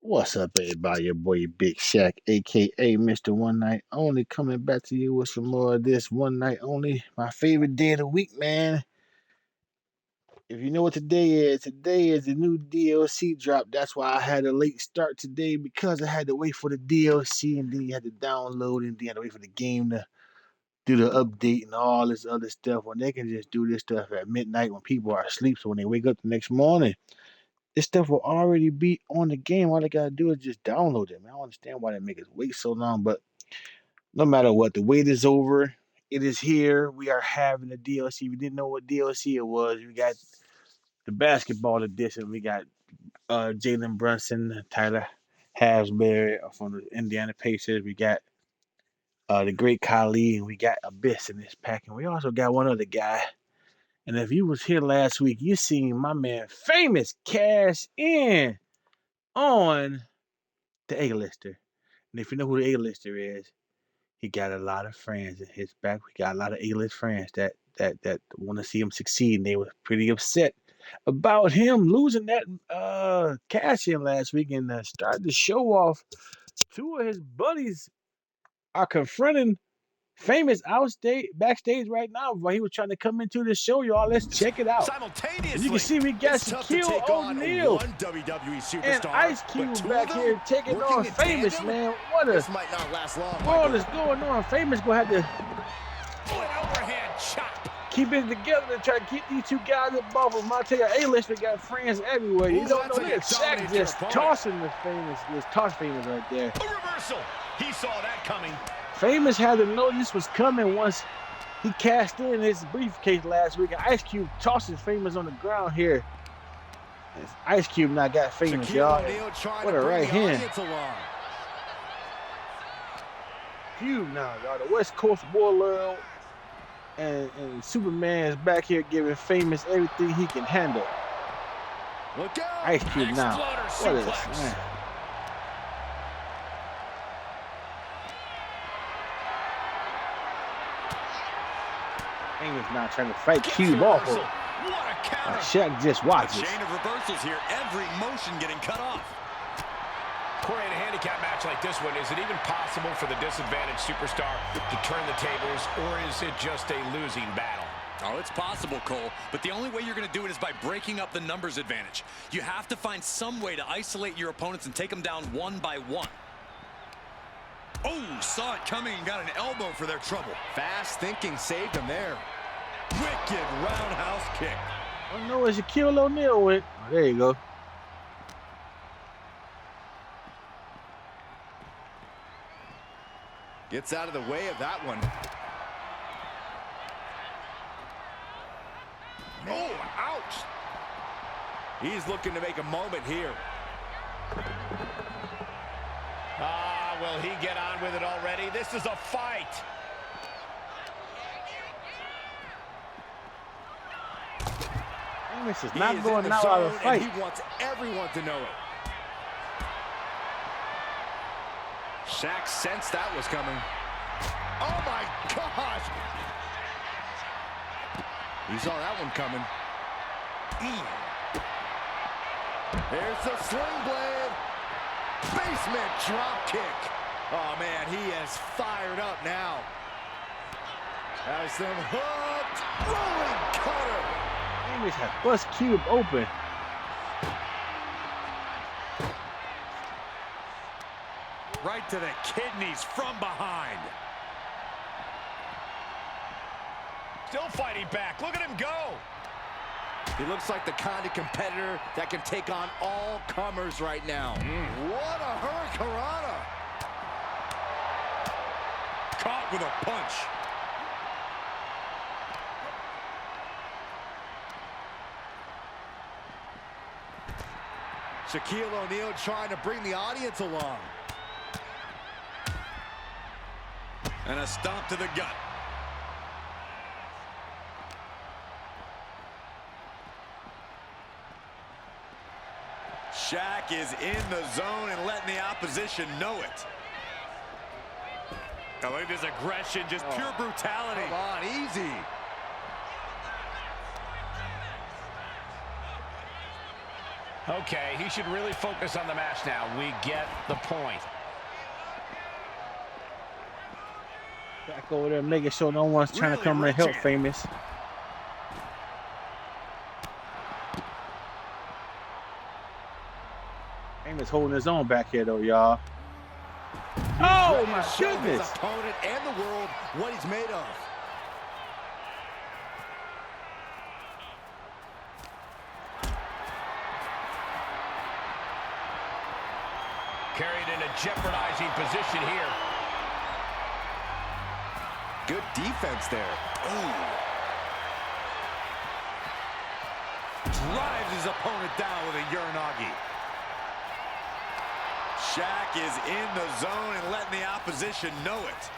What's up, everybody? Your boy Big Shaq, aka Mr. One Night Only, coming back to you with some more of this One Night Only. My favorite day of the week, man. If you know what today is the new DLC drop. That's why I had a late start today because I had to wait for the DLC and then you had to download and then you had to wait for the game to do the update and all this other stuff. When they can just do this stuff at midnight when people are asleep, so when they wake up the next morning, this stuff will already be on the game. All they gotta do is just download it. Man, I don't understand why they make us wait so long, but no matter what, the wait is over. It is here. We are having the DLC. We didn't know what DLC it was. We got the basketball edition. We got Jalen Brunson, Tyler Hasbury from the Indiana Pacers. We got the great Kylie, and we got Abyss in this pack. And we also got one other guy. And if you was here last week, you seen my man Famous cash in on the A-lister. And if you know who the A-lister is, he got a lot of friends in his back. We got a lot of A-list friends that want to see him succeed. And they were pretty upset about him losing that cash in last week and started to show off. Two of his buddies are confronting Famous backstage right now while he was trying to come into the show, y'all. Let's check it out. And you can see we got Shaquille O'Neal and Ice Cube back here taking on Famous, man. What a world is going on. Famous gonna have to keep it together to try to keep these two guys above him. I tell you, A-lister got friends everywhere. You don't know this. Shaq just tossing the Famous, just toss Famous right there. A reversal. He saw that coming. Famous had to know this was coming once he cashed in his briefcase last week. And Ice Cube tosses Famous on the ground here. Ice Cube now got Famous, y'all. What a right hand. Cube now, y'all. The West Coast Warlord and Superman is back here giving Famous everything he can handle. Ice Cube now. What is this, man? Famous now trying to fight Cube off of him. Shaq just watches. Chain of reversals here. Every motion getting cut off. Corey, in a handicap match like this one, is it even possible for the disadvantaged superstar to turn the tables, or is it just a losing battle? Oh, it's possible, Cole, but the only way you're going to do it is by breaking up the numbers advantage. You have to find some way to isolate your opponents and take them down one by one. Oh, saw it coming and got an elbow for their trouble. Fast thinking saved him there. Wicked roundhouse kick. Oh no, it's Shaquille O'Neal with. Oh, there you go. Gets out of the way of that one. Oh, ouch. He's looking to make a moment here. Will he get on with it already? This is a fight. Famous is not going out of the fight. He wants everyone to know it. Shaq sensed that was coming. Oh my gosh! He saw that one coming. Here's the sling blade. Basement drop kick. Oh man, he is fired up now. Has them hooked. Rolling cutter. Famous has bust Cube open. Right to the kidneys from behind. Still fighting back. Look at him go. He looks like the kind of competitor that can take on all comers right now. What a hurricanrana. Caught with a punch. Shaquille O'Neal trying to bring the audience along. And a stomp to the gut. Shaq is in the zone and letting the opposition know it. I look at his aggression, just pure brutality. Come on, easy. Okay, he should really focus on the match now. We get the point. Back over there making sure no one's trying to come and help Famous. Famous holding his own back here though, y'all. Oh my goodness! His opponent and the world what he's made of. Carried in a jeopardizing position here. Good defense there. Ooh. Drives his opponent down with a Uranagi. Shaq is in the zone and letting the opposition know it.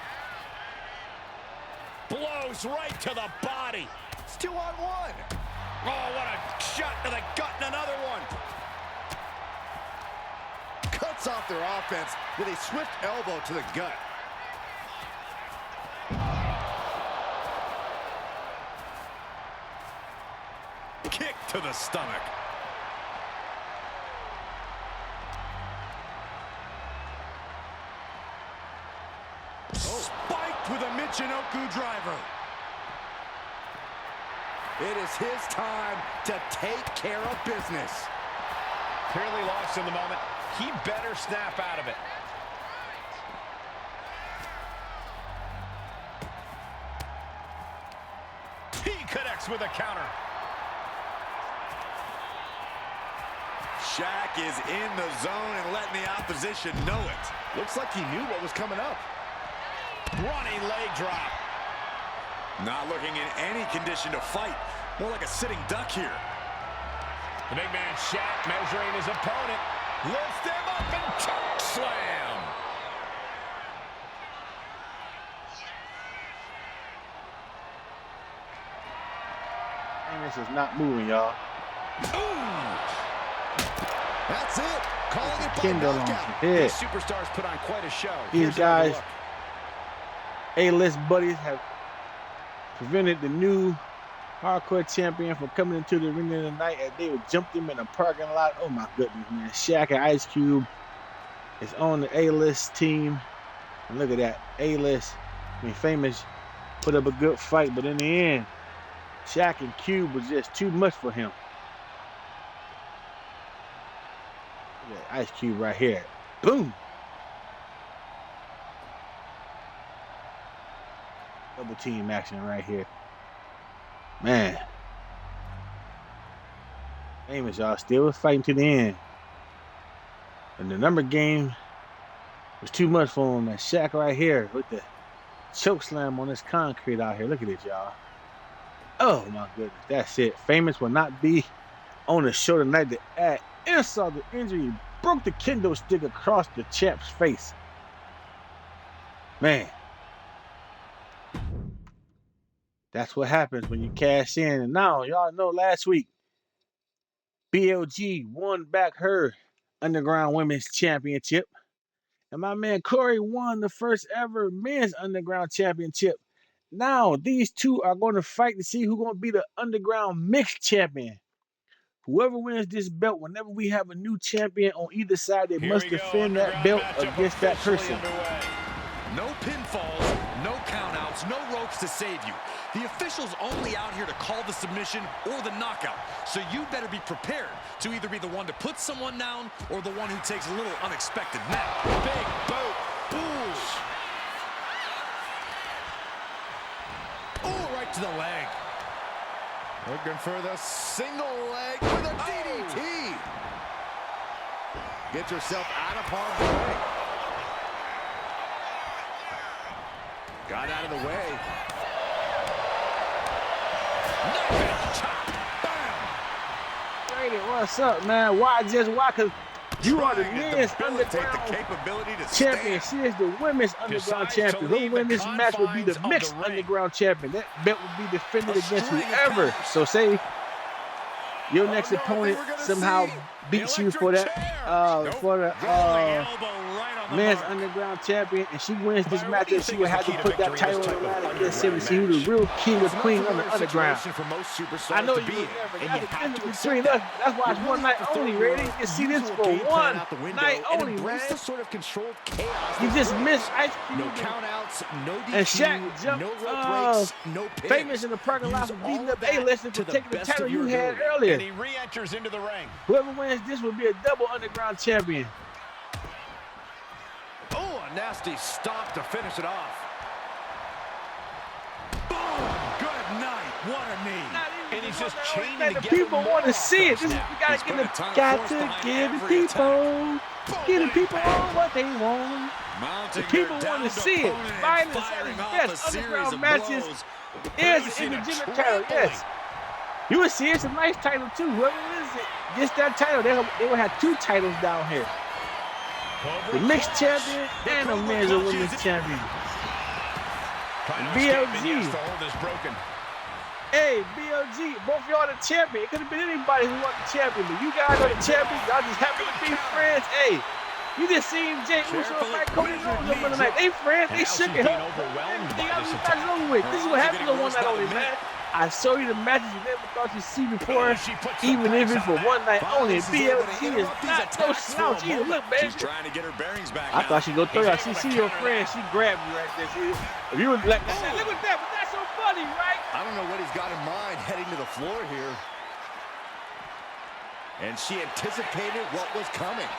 Blows right to the body. It's 2-on-1. Oh, what a shot to the gut and another one. Cuts off their offense with a swift elbow to the gut. Kick to the stomach. Spiked with a Michinoku driver. It is his time to take care of business. Clearly lost in the moment. He better snap out of it. He connects with a counter. Shaq is in the zone and letting the opposition know it. Looks like he knew what was coming up. Running leg drop. Not looking in any condition to fight. More like a sitting duck here. The big man Shaq measuring his opponent. Lifts him up and choke slam. Famous is not moving, y'all. That's it. Calling it by Kindle on knockout. his head. These superstars put on quite a show. These Here's another guys, look. A-list buddies, have prevented the new hardcore champion from coming into the arena tonight as they would jump him in the parking lot. Oh my goodness, man. Shaq and Ice Cube is on the A-list team. And look at that. A-list. I mean, Famous put up a good fight, but in the end, Shaq and Cube was just too much for him. Look at Ice Cube right here. Boom. Double team action right here. Man. Famous, y'all, still was fighting to the end. And the number game was too much for him. And Shaq right here with the choke slam on this concrete out here. Look at it, y'all. Oh my goodness, that's it. Famous will not be on the show tonight to add insult to injury. He broke the kendo stick across the champ's face. Man. That's what happens when you cash in. And now, y'all know last week, BLG won back her Underground Women's Championship. And my man Corey won the first ever Men's Underground Championship. Now, these two are going to fight to see who's going to be the Underground Mixed Champion. Whoever wins this belt, whenever we have a new champion on either side, they must defend that belt against that person. No pinfalls, no countouts, no ropes to save you. The official's only out here to call the submission or the knockout. So you better be prepared to either be the one to put someone down or the one who takes a little unexpected nap. Big boot. Ooh, right to the leg. Looking for the single leg with a DDT. Get yourself out of harm's way. Got out of the way. Knife chop. Bam. Brady, what's up, man? Why just why? Because you are the men's underground champion. She is the women's underground champion. Who win this match would be the mixed underground champion. That belt would be defended against whoever. So say your next opponent somehow beats you for that for the men's underground champion, and she wins this matchup, she would have to put that title on the line against him and see who the real king or queen of the underground. I know you would never. That's the difference between us. That's why it's one night only, Randy. You see this for one night only, man. You just missed Ice Cube. No countouts, no DQ, and Shaq jumped no rope breaks, no pins. Famous in the parking lot for beating up A-List for taking the title you had earlier. And he re-enters into the ring. Whoever wins this will be a double underground champion. Oh, a nasty stop to finish it off. Boom! Good night. What a knee. And he's just chaining The together. people want to see it. This is, we gotta give the people all what they want. The people want to see it. Violence at its best. Underground matches is in the Jimmy title. Yes. You will see it's a nice title too. Whoever wins it gets that title. They will have two titles down here. The mixed champion and the men's and women's champion. BLG. Hey, BLG, both y'all the champion. It could have been anybody who won the champion, but you guys are the champion. Y'all just happen to be friends. Hey, you just seen Jay Uso fight Cody Rhodes the other night. They friends. They shook it up. This is what happens on one night only, man. I show you the matches you never thought you'd see before, even if it's for one night only. BLG is not no slouch either. Look, baby. She's trying to get her bearings back. I thought she'd go throw you. She see your friend. She grabbed you right there. If you was like, look at that, but that's so funny, right? I don't know what he's got in mind heading to the floor here. And she anticipated what was coming.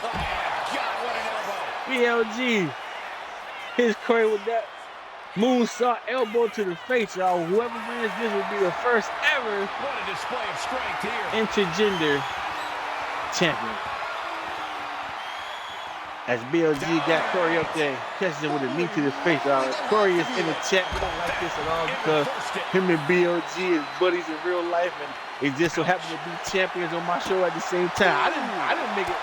Oh, God, what an elbow. BLG. His Corey with that moonsault elbow to the face, y'all. Whoever wins this will be the first ever What a display of strength here. intergender champion. As BLG got Corey up there, catches him with a knee to the face, y'all. Corey is in the chat. We don't like this at all because him and BLG is buddies in real life, and it just so happened to be champions on my show at the same time. I didn't make it.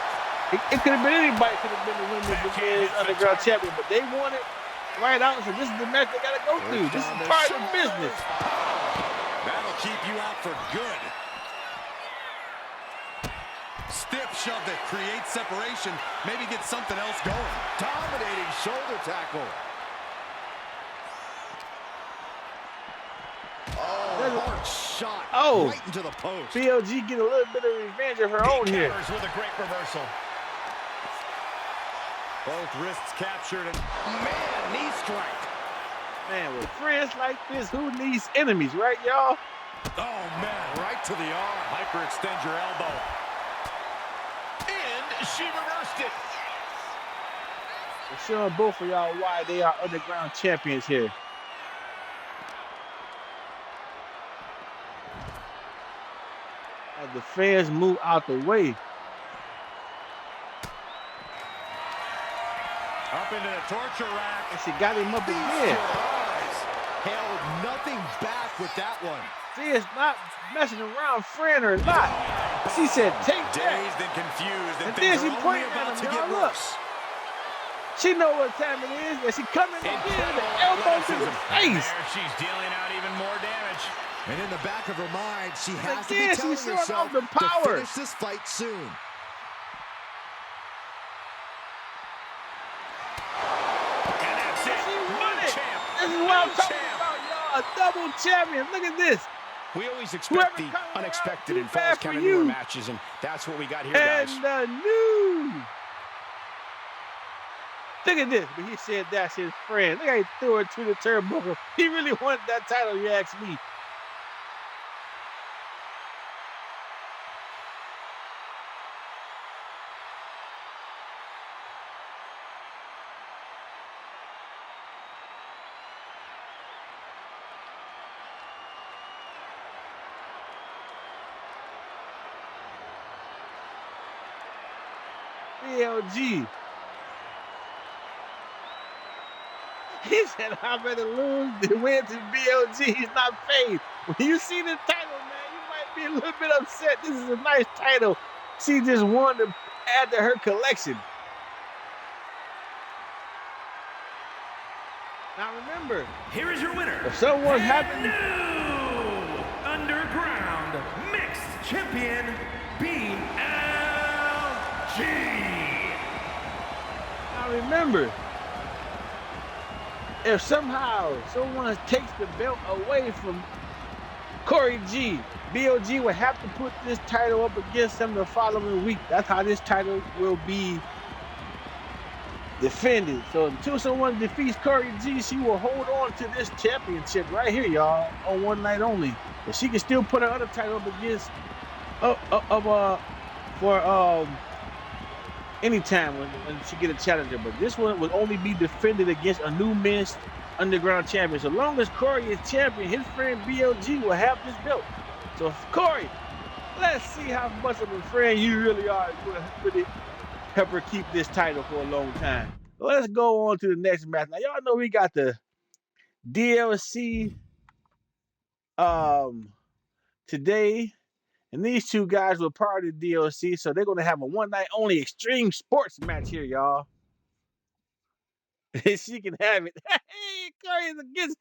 It could have been anybody. Could have been the women's underground champion, but they won it right out. So this is the match they gotta go through. This is part of the business. That'll keep you out for good. Stiff shove that creates separation. Maybe get something else going. Dominating shoulder tackle. Oh, hard shot right into the post. BLG get a little bit of revenge of her own here. With a great reversal. Both wrists captured and man, knee strike. Man, with friends like this, who needs enemies, right, y'all? Oh man, right to the arm. Hyperextend your elbow. And she reversed it. We're showing both of y'all why they are underground champions here. As the fans move out the way. Up into the torture rack. And she got him up again. Held nothing back with that one. See, it's not messing around, friend or not. She said, take that. Dazed and confused, And things then she are only pointed about at to him, get y'all. Look. worse. She know what time it is, and she coming again, the elbow to the face. There she's dealing out even more damage. And in the back of her mind, she has to Again, be telling she's showing herself off the power. to finish this fight soon. And that's it. She won it. Champ. This is what I'm New talking champ. about, y'all. A double champion. Look at this. We always expect Whoever the comes around unexpected too in Falls bad for Count you. Anywhere matches, and that's what we got here, And guys. the new. Look at this. But he said that's his friend. Look how he threw it to the turnbuckle. He really wanted that title, you ask me. BLG. He said, I'd rather lose than win to BLG. He's not paid. When you see the title, man, you might be a little bit upset. This is a nice title. She just wanted to add to her collection. Now remember, Here is your winner. if someone's happening, New Underground Mixed champion, BLG. Now remember, if somehow someone takes the belt away from Corey G, BLG will have to put this title up against him the following week. That's how this title will be defended. So until someone defeats Corey G, she will hold on to this championship right here, y'all, on one night only. But she can still put her other title up against for any time when she get a challenger. But this one will only be defended against a new men's underground champion. So long as Corey is champion, his friend BLG will have this belt. So Corey, let's see how much of a friend you really are. You're gonna really help her keep this title for a long time. Let's go on to the next match. Now y'all know we got the DLC today, and these two guys were part of the DLC, so they're gonna have a one night only extreme sports match here, y'all. She can have it. Hey, Corey is against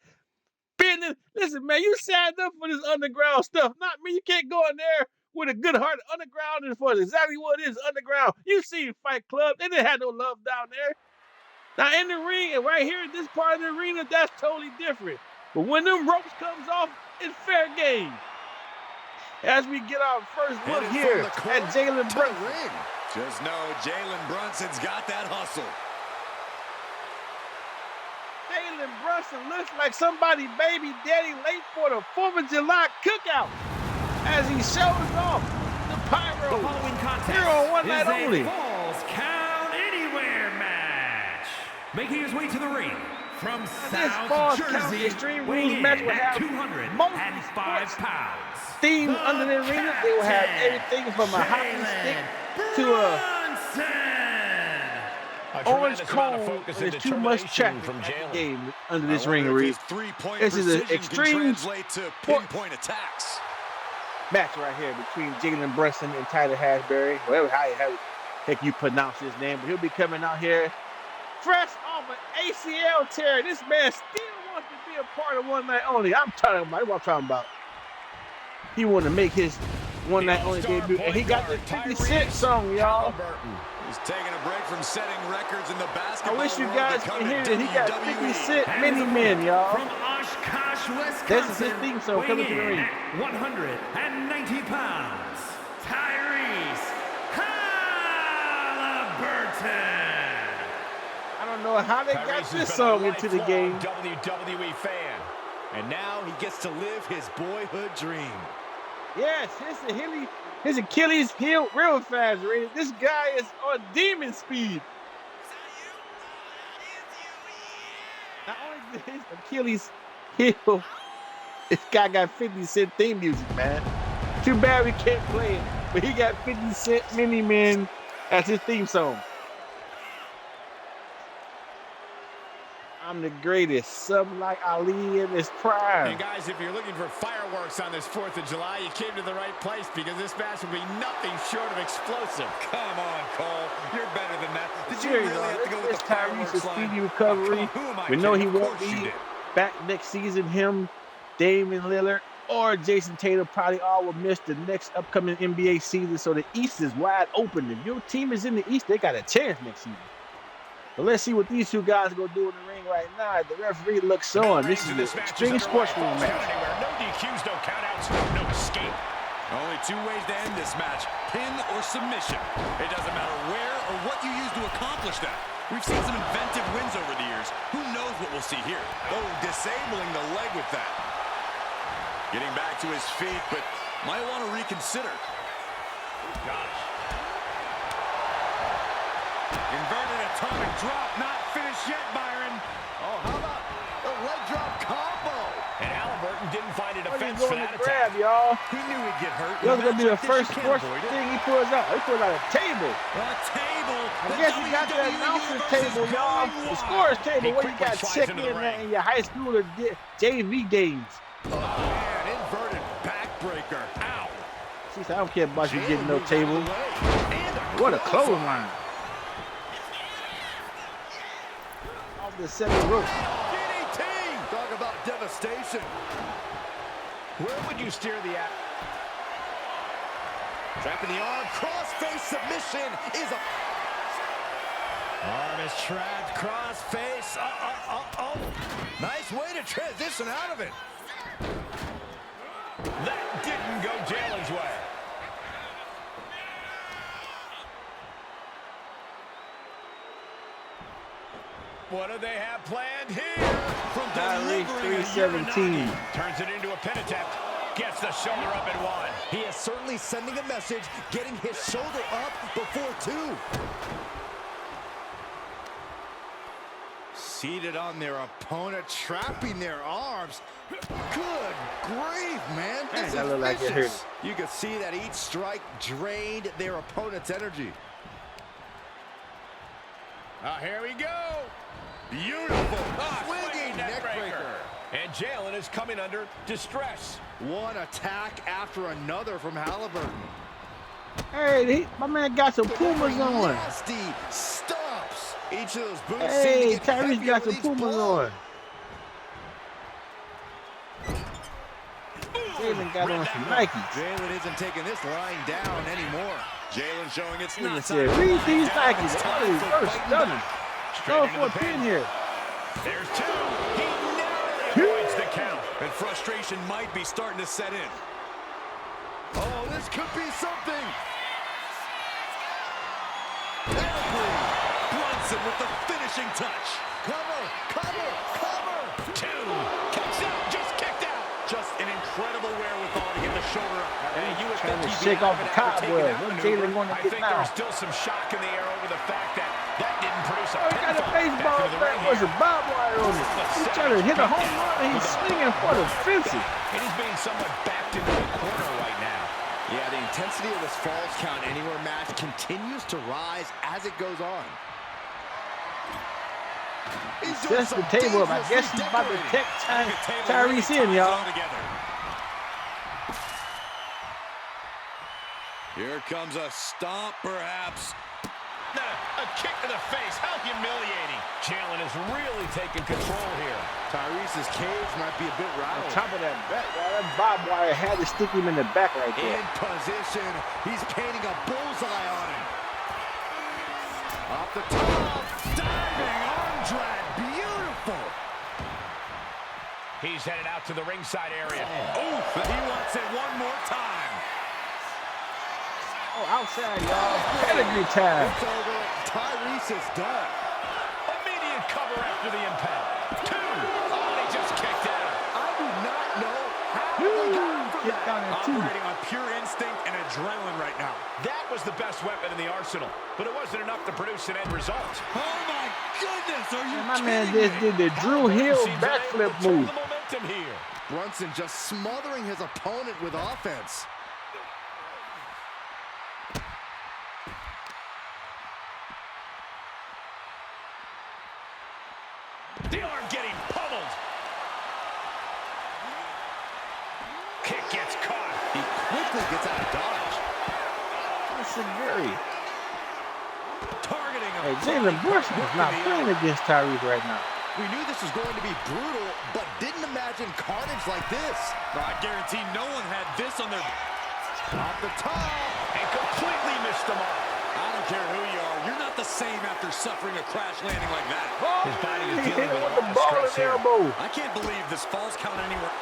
business. Listen, man, you signed up for this underground stuff, not me. You can't go in there with a good heart. Underground is for exactly what it is. Underground. You see Fight Club, they didn't have no love down there. Now in the ring and right here in this part of the arena, that's totally different. But when them ropes comes off, it's fair game. As we get our first look here at Jalen Brunson. Just know Jalen Brunson's got that hustle. Jalen Brunson looks like somebody baby daddy late for the 4th of July cookout as he shows off the pyro. The following contest here on one night is only. a Falls Count Anywhere match. Making his way to the ring from South Jersey, Extreme weighing Rules in match will at have 205 pounds. Themed under the arena. They will have everything from a hockey stick to a orange cone. There's too much traffic from game under this ring arena. This is an extreme to pinpoint attacks. match right here between Jalen Brunson and Tyler Hasbury, whatever how heck you pronounce his name, but he'll be coming out here fresh off an ACL tear. This man still wants to be a part of one night only. I'm talking about what I'm talking about. He wanted to make his one night only debut, and he got this 50 Cent song, y'all. He's taking a break from setting records in the basketball. I wish you world guys to come can hear to it. He got WWE. 50 Cent Many Men, y'all. From Oshkosh, Wisconsin, This is his theme song coming to the ring. 190 pounds, Tyrese Halliburton. I don't know how they got this song into the game. WWE fan. And now he gets to live his boyhood dream. Yes, his Achilles heel real fast, Rated. This guy is on demon speed. Not only is his Achilles heel, this guy got 50 Cent theme music, man. Too bad we can't play it, but he got 50 Cent Many Men as his theme song. I'm the greatest, something like Ali in his prime. And guys, if you're looking for fireworks on this 4th of July, you came to the right place because this match will be nothing short of explosive. Come on, Cole. You're better than that. Did you Here really have to go with this the Tyrese's fireworks line? speedy recovery. Who am I We know he kidding? Of won't course you be did. back next season. Him, Damian Lillard, or Jason Tatum probably all will miss the next upcoming NBA season. So the East is wide open. If your team is in the East, they got a chance next season. But let's see what these two guys are going to do in the ring right now. The referee looks on. This is an extreme sports room match. No DQs, no countouts, no escape. Only two ways to end this match, pin or submission. It doesn't matter where or what you use to accomplish that. We've seen some inventive wins over the years. Who knows what we'll see here? Oh, disabling the leg with that. Getting back to his feet, but Might want to reconsider. Gosh. inverted atomic drop, not finished yet, Byron. Oh, how about the leg drop combo? And Halliburton didn't find a What defense he's for going that to grab, attack. y'all. He knew he'd get hurt. That's going to be the first You can't sports avoid it. thing he pulls out. He pulls out a table. A table. I guess you got the announcer's table, y'all. The scorer's table where you got check in in your high school or JV games. Oh, man, inverted backbreaker. Ow. She said, I don't care about you getting no Jalen table. moved out of the way. And What a clothesline. Off the second rope. DDT. Talk about devastation. Where would you steer the Trapping the arm, cross-face submission is a... Arm is trapped, cross-face. Oh. Nice way to transition out of it. That didn't go Jalen's way. What do they have planned here? From Tyreek 317. Turns it into a pin attempt. Gets the shoulder up and one. He is certainly sending a message, getting his shoulder up before 2. Seated on their opponent, trapping their arms. Good grief, man. This That is look like it vicious. hurt. You can see that each strike drained their opponent's energy. Here we go. Beautiful. Swinging neck breaker. And Jalen is coming under distress. One attack after another from Halliburton. Hey, my man got some Pumas on. Nasty stomps. Each of those boots Hey, seem to get Tyrese heavier got with some each Pumas blow. on. Jalen got on some Nikes. Jalen isn't taking this lying down anymore. Jalen showing it's Jalen not said, time. read these Nikes. It's time Oh, for first fighting stunning. Straight Go into for a the pin here. There's 2. He narrowly avoids the count. And frustration might be starting to set in. Oh, this could be something. Brunson with the finishing touch. Cover. 2. Kicks out. Just kicked out. Just an incredible wherewithal to get the shoulder up. And you would Trying think to he'd be shake out off of the it after taking cobwebs. that What maneuver. Jalen going to I get think now? there's still some shock in the air over the fact that didn't produce a Oh, he got a pinfall. baseball Back into the bat ring with here. some barbed wire on it. He's trying to hit a home run and he's swinging for the fences. And he's being somewhat backed into the corner right now. Yeah, the intensity of this Falls Count Anywhere match continues to rise as it goes on. He's doing Sets the some table up. I dangerous guess he's about to redecorating. tech Tyrese in, y'all. Here comes a stomp, perhaps. A kick to the face. How humiliating. Jalen is really taking control here. Tyrese's cage might be a bit On rattled. top of that bat, that barbed wire had to stick him in the back right there. In position. He's painting a bullseye on him. Off the top. Diving arm drag. Beautiful. He's headed out to the ringside area. Oof, he wants it one more time. Oh, outside, y'all. Pedigree time. It's over. Tyrese is done. Immediate cover after the impact. 2. Oh, he just kicked out. I do not know how he got from Get that. down there, too. Operating on pure instinct and adrenaline right now. That was the best weapon in the arsenal, but it wasn't enough to produce an end result. Oh my goodness, are you My man kidding just me? did the Drew Hill Seems unable backflip to turn move. the momentum here. Brunson just smothering his opponent with offense. The arm getting pummeled. Kick gets caught. He quickly gets out of dodge. That's a Gary. Targeting him. Hey, Jalen Brunson is not playing against Tyrese right now. We knew this was going to be brutal, but didn't imagine carnage like this. I guarantee no one had this on their... Off the top. And completely missed the mark. I don't care who you are. You're not the same after suffering a crash landing like that. His body is He hit dealing him with with a the lot of ball and stress here. elbow. I can't believe this Falls Count Anywhere.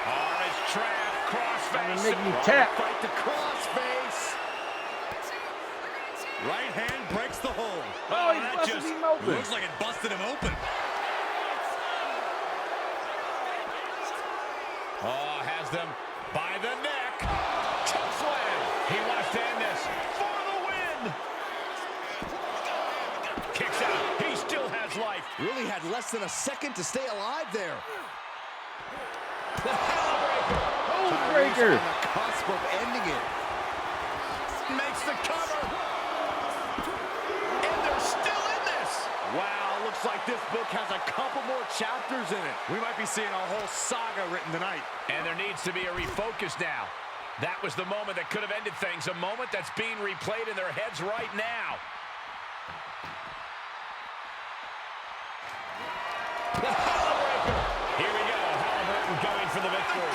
Arm is trapped. Crossface. Make me tap. Fight the crossface. Right hand breaks the hold. Oh, he that busted just him open. Looks like it busted him open. Oh, has them by the neck. Chokeslam. He wants to end this for the win. Kicks out. He still has life. Really had less than a second to stay alive there. Hole breaker. On the cusp of ending it. Makes the cover. And they're still in this. Wow, looks like this book has a couple more chapters in it. We might be seeing a whole saga written tonight. And there needs to be a refocus now. That was the moment that could have ended things. A moment that's being replayed in their heads right now. The Halliburton. Here we go. Halliburton going for the victory.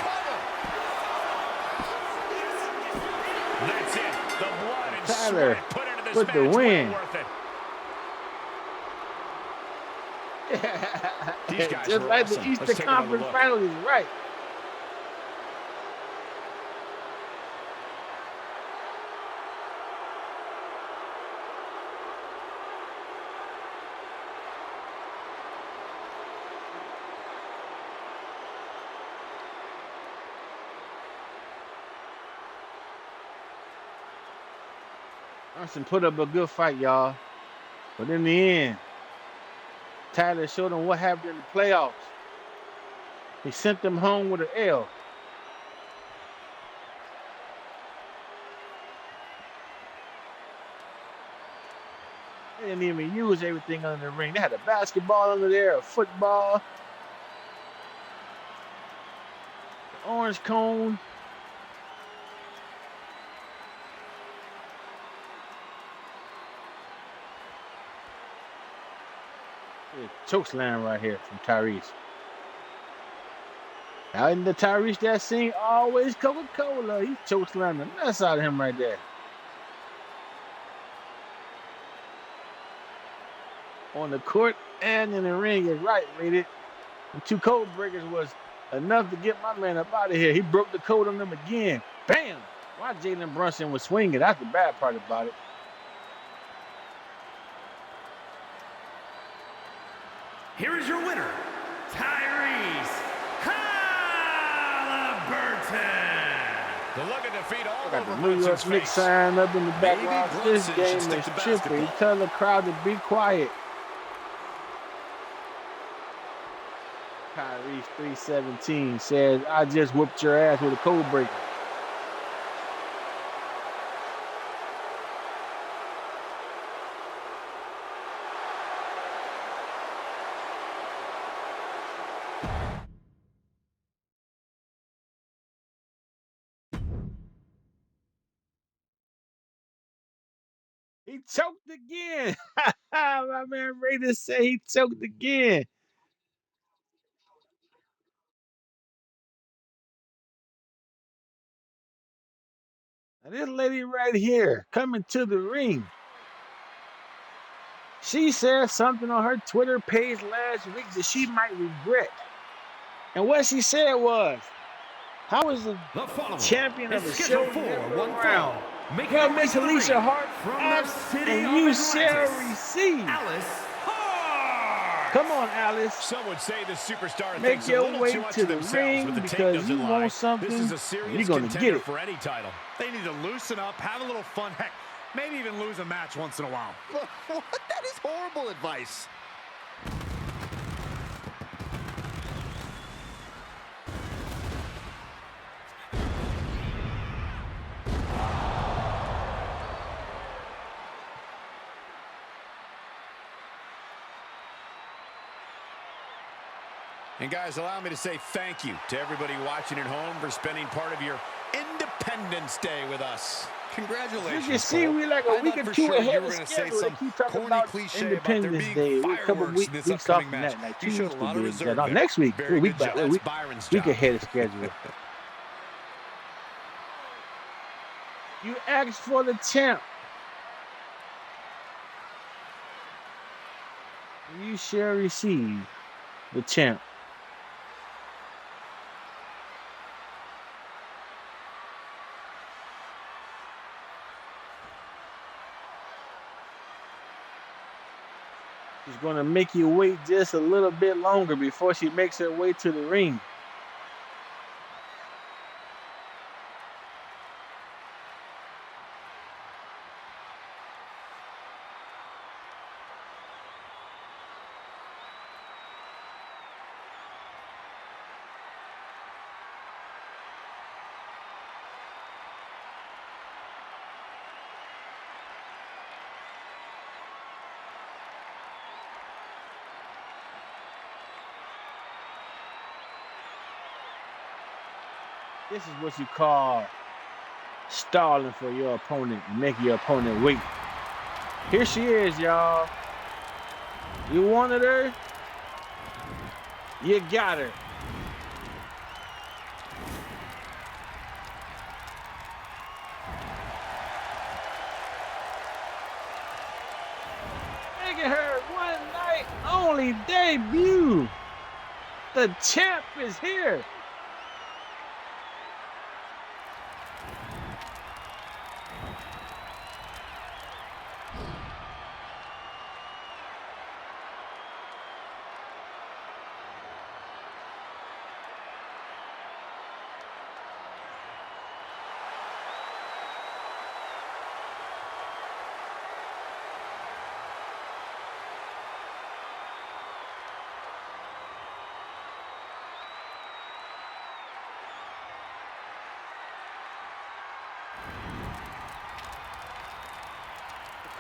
That's it. The blood and Tyler sweat put into this with match. the win. Well worth it. These guys Just are like awesome. the Eastern Let's take another Conference look. Finals is right. Brunson put up a good fight, y'all. But in the end, Tyler showed them what happened in the playoffs. He sent them home with an L. They didn't even use everything under the ring. They had a basketball under there, a football, an orange cone. Chokeslam right here from Tyrese. Out in the Tyrese that scene, always Coca-Cola. He chokeslammed the mess out of him right there. On the court and in the ring is right, rated. The 2 code breakers was enough to get my man up out of here. He broke the code on them again. Bam! Why Jalen Brunson was swinging? That's the bad part about it. Here is your winner, Tyrese Halliburton. The look of defeat all Got over the New York Brunson's Knicks face. sign up in the background. Maybe This Brunson game should is stick to tripping. basketball. Tell the crowd to be quiet. Tyrese 317 says, I just whooped your ass with a code breaker. He choked again. My man Raiders say he choked again. And this lady right here coming to the ring. She said something on her Twitter page last week that she might regret. And what she said was, how is the champion of the show never around? Well, Miss Alicia Hart asked, and you shall receive. Alice Hart. Come on, Alice. Some would say the superstar Make thinks a your little way too much to of the themselves, ring but the tape because doesn't you lie. want something, This is a you're serious gonna get contender it. for any title. They need to loosen up, have a little fun, heck, maybe even lose a match once in a while. What? That is horrible advice. And guys, allow me to say thank you to everybody watching at home for spending part of your Independence Day with us. Congratulations. You can see Cole. we like a I week thought or for two sure ahead you of were gonna say schedule. They some keep talking corny about cliche about there Independence being Day. We're a couple fireworks in this weeks off upcoming from match. that. Like You 2 showed weeks a lot to of be reserve exact. No, there. next week. Very We're a week good back. job. Week, That's Byron's week job. ahead of schedule. You asked for the champ. You shall receive the champ. She's going to make you wait just a little bit longer before she makes her way to the ring. This is what you call stalling for your opponent and making your opponent wait. Here she is, y'all. You wanted her? You got her. at her one night only debut. The champ is here.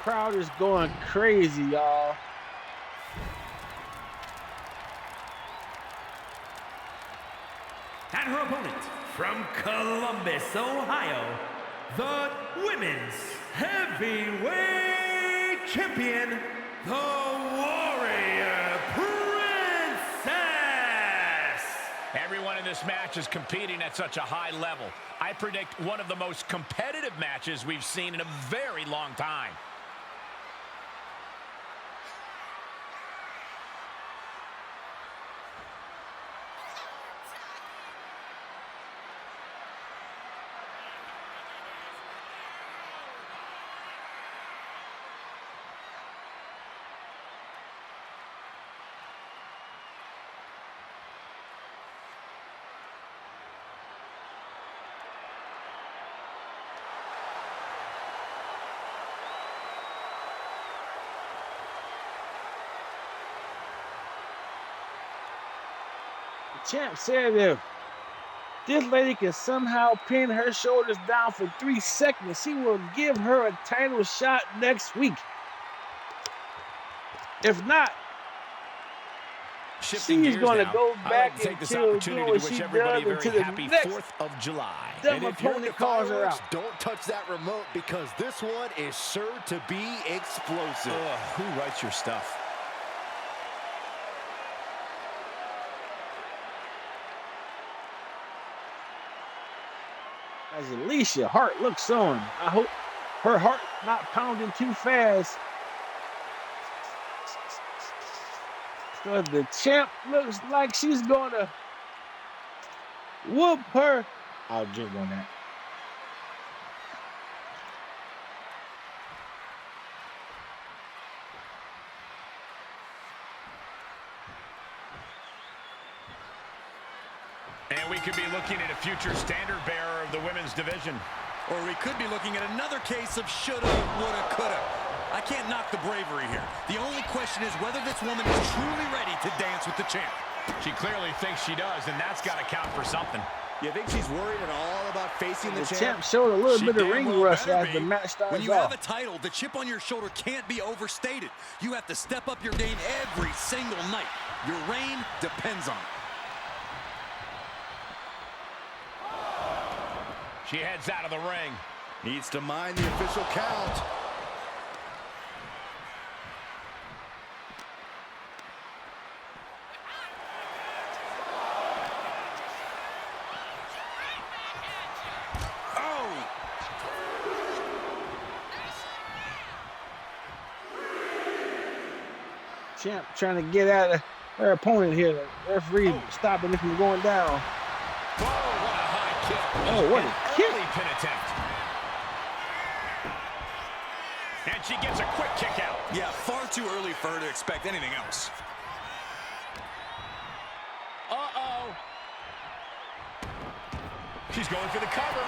Crowd is going crazy, y'all. And her opponent from Columbus, Ohio, the Women's Heavyweight Champion, the Warrior Princess. Everyone in this match is competing at such a high level. I predict one of the most competitive matches we've seen in a very long time. Champ said if this lady can somehow pin her shoulders down for 3 seconds, he will give her a title shot next week. If not, she's going to go back until doing what she does until the next 4th of July. dumb opponent calls her out. Don't touch that remote because this one is sure to be explosive. Who writes your stuff? As Alicia Hart looks on, I hope her heart not pounding too fast. So the champ looks like she's gonna whoop her. I'll jump on that. And we could be looking at a future standard bearer of the women's division. Or we could be looking at another case of shoulda, woulda, coulda. I can't knock the bravery here. The only question is whether this woman is truly ready to dance with the champ. She clearly thinks she does, and that's got to count for something. You think she's worried at all about facing the The champ? champ showed a little bit of damn ring well rust better as be. the match starts When you have a off. title, the chip on your shoulder can't be overstated. You have to step up your game every single night. Your reign depends on it. She heads out of the ring. Needs to mind the official count. Champ trying to get at her opponent here. The referee stopping it from going down. Oh, what a high kick. Oh, what a kick. Early pin attempt. And she gets a quick kick out. Yeah, far too early for her to expect anything else. Uh-oh. She's going for the cover.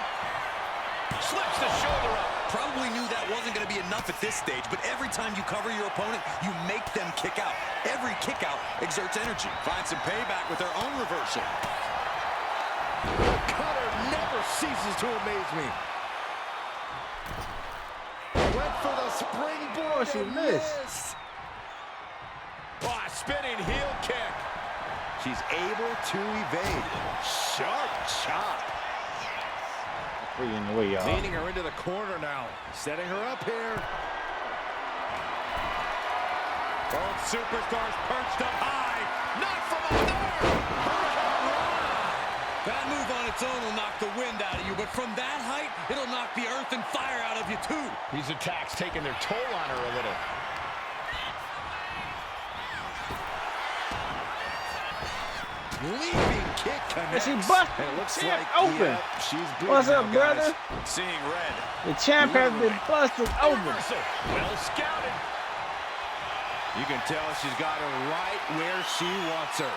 Slips the shoulder up. Probably knew that wasn't going to be enough at this stage, but every time you cover your opponent, you make them kick out. Every kick out exerts energy. Find some payback with their own reversal. The cutter never ceases to amaze me. Went for the springboard. Oh, she and missed. Oh, a spinning heel kick. She's able to evade. Sharp chop. Free in the way, y'all. Leading her into the corner now. Setting her up here. Both superstars perched up high. Not from up there. That move on its own will knock the wind out of you, but from that height, it'll knock the earth and fire out of you, too. These attacks taking their toll on her a little. Leaping kick And connects. she busted. And it looks Champ like open. she's bleeding. What's up, now, brother? guys. Seeing red. The champ has been Literally. busted open. Reversal. Well scouted. You can tell she's got her right where she wants her.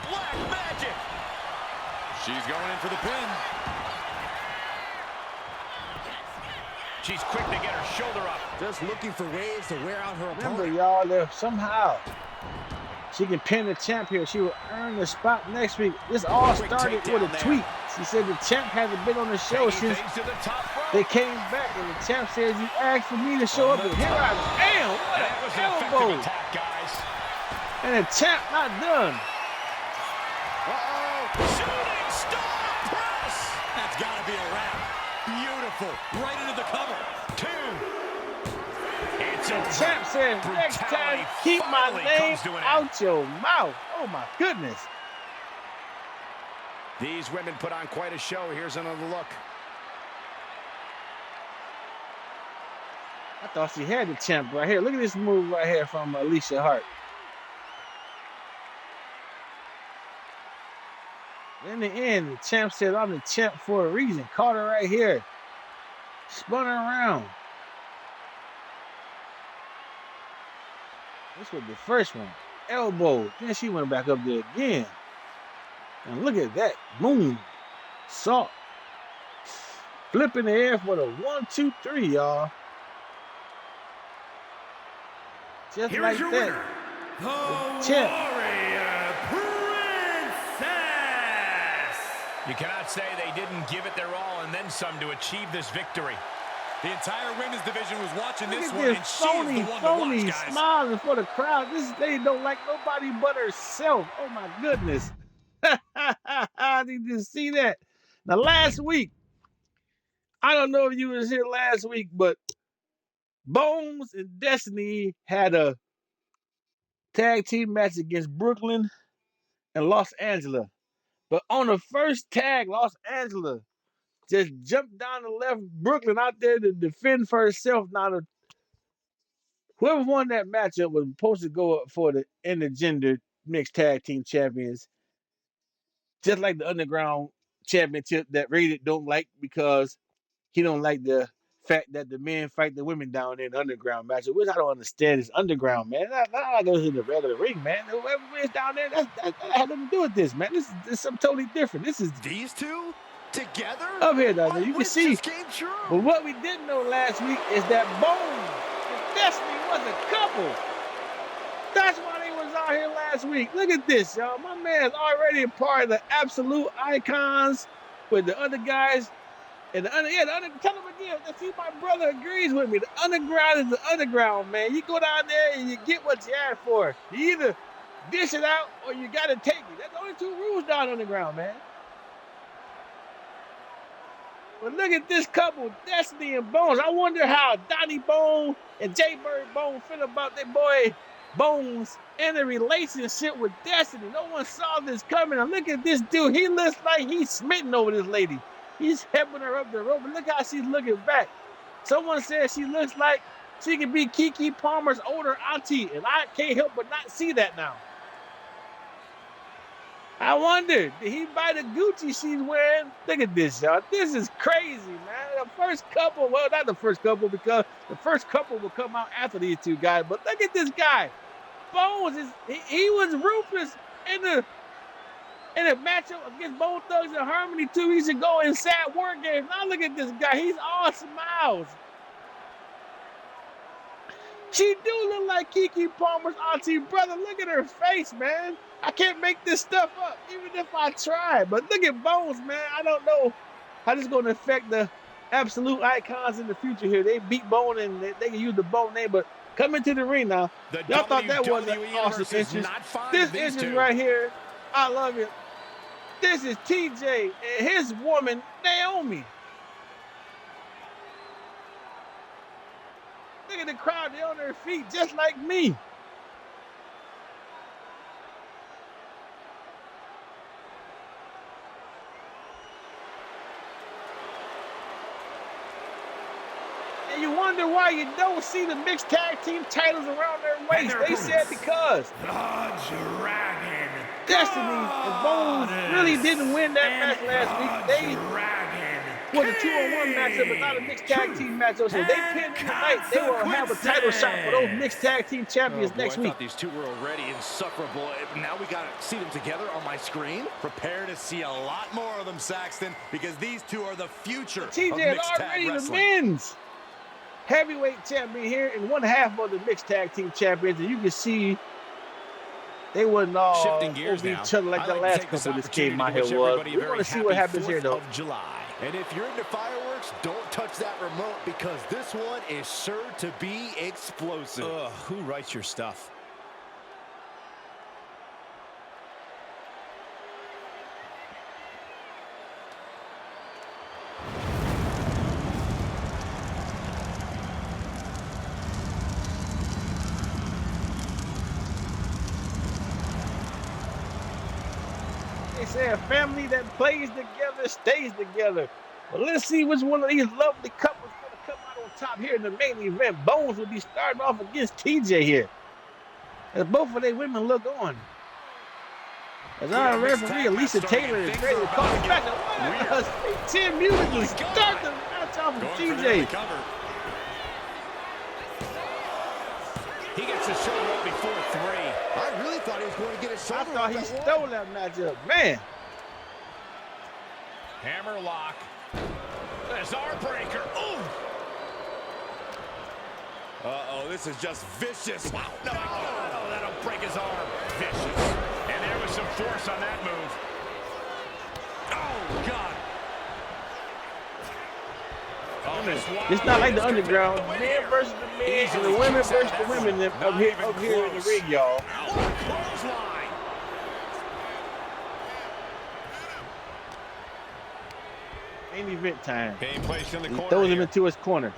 Black magic. She's going in for the pin. She's quick to get her shoulder up. Just looking for ways to wear out her Remember, opponent. y'all, that somehow she can pin the champ here. She will earn the spot next week. This all Quick started with a takedown there. tweet. She said the champ hasn't been on the show Taking since things to the top rope. they came back, and the champ says, you asked for me to show up, and here I am. What That was an an effective elbow. attack, guys. And the champ not done. Shooting star press. That's got to be a wrap. Beautiful. Right into the cover. 2. It's a Champ says, next time, Brutality keep my finally name comes to an end. out your mouth. Oh, my goodness. These women put on quite a show. Here's another look. I thought she had the champ right here. Look at this move right here from Alicia Hart. In the end, the champ said, I'm the champ for a reason. Caught her right here. Spun her around. This was the first one. Elbow. Then she went back up there again. And look at that. Boom. Salt. Flip in the air for the 1, 2, 3, y'all. Just Here like is your that. winner, the champ. Warrior Princess. You cannot say they didn't give it their all and then some to achieve this victory. The entire women's division was watching Look this at one, this and she's phony, the one phony to watch, guys. smiling for the crowd. This lady don't like nobody but herself. Oh my goodness. Did you see that? Now last week, I don't know if you was here last week, but Bones and Destiny had a tag team match against Brooklyn and Los Angeles. But on the first tag, Los Angeles just jumped down and left Brooklyn out there to defend for herself. Now, whoever won that matchup was supposed to go up for the intergender mixed tag team champions. Just like the Underground Championship that Rated don't like because he don't like the fact that the men fight the women down there in the Underground matchup, which I don't understand. It's Underground, man. Not like this in the regular ring, man. Whoever wins down there, that had nothing to do with this, man. This is something totally different. This is These two together? up here, down there. My You can wish see. just came true. But what we didn't know last week is that Bones and Destiny was a couple. That's why they was out here last week. Look at this, y'all. My man's already a part of the Absolute Icons with the other guys. And tell him again. See, my brother agrees with me. The Underground is the Underground, man. You go down there and you get what you ask for. You either dish it out or you got to take it. That's the only 2 rules down Underground, man. But look at this couple, Destiny and Bones. I wonder how Donnie Bone and Jay Bird Bone feel about their boy Bones and the relationship with Destiny. No one saw this coming. And look at this dude. He looks like he's smitten over this lady. He's helping her up the rope. But look how she's looking back. Someone said she looks like she could be Keke Palmer's older auntie. And I can't help but not see that now. I wonder, did he buy the Gucci she's wearing? Look at this, y'all. This is crazy, man. The first couple, well, not the first couple, because the first couple will come out after these 2 guys. But look at this guy. Bones, he was ruthless in the matchup against Bone Thugs and Harmony 2 weeks ago in Sad War Games. Now look at this guy. He's all smiles. She do look like Keke Palmer's auntie. Brother, look at her face, man. I can't make this stuff up, even if I try. But look at Bones, man. I don't know how this is going to affect the Absolute Icons in the future here. They beat Bone and they can use the Bone name, but come into the ring now. Y'all thought that was an awesome entrance. This entrance right here, I love it. This is TJ and his woman, Naomi. Look at the crowd. They're on their feet just like me. And you wonder why you don't see the mixed tag team titles around their waist. They said because The Dragon. Destiny and Bones really didn't win that match last week. They was a 2-on-1 matchup, but not a mixed tag team matchup. So they pinned tonight. They will have a title shot for those mixed tag team champions next week. I thought these two were already insufferable. Now we got to see them together on my screen. Prepare to see a lot more of them, Saxton, because these two are the future of TJ is mixed tag already the wrestling. men's heavyweight champion here and one half of the mixed tag team champions. And you can see they wasn't all Shifting gears over now. each other like I'd the like to last take this couple of this opportunity game to out here wish was. everybody a We very want to see happy what happens 4th here, though. of July. And if you're into fireworks, don't touch that remote because this one is sure to be explosive. Who writes your stuff? They say a family that plays together stays together. But let's see which one of these lovely couples going to come out on top here in the main event. Bones will be starting off against TJ here. As both of their women look on. As our referee, Lisa Taylor, is ready to call it back. And 10 music to start the match off of TJ. He gets his shoulder up before 3. I really thought he was going to get a I shoulder thought he stole that matchup. Man. Hammer lock. There's our breaker. Ooh. Uh-oh, this is just vicious. Wow. No, that'll break his arm. Vicious. And there was some force on that move. Oh, God. It's not like the underground. Men versus the men and the women versus the women up here in the ring, y'all. Clothesline. Main event time. Being placed in the He corner throws him here. into his corner.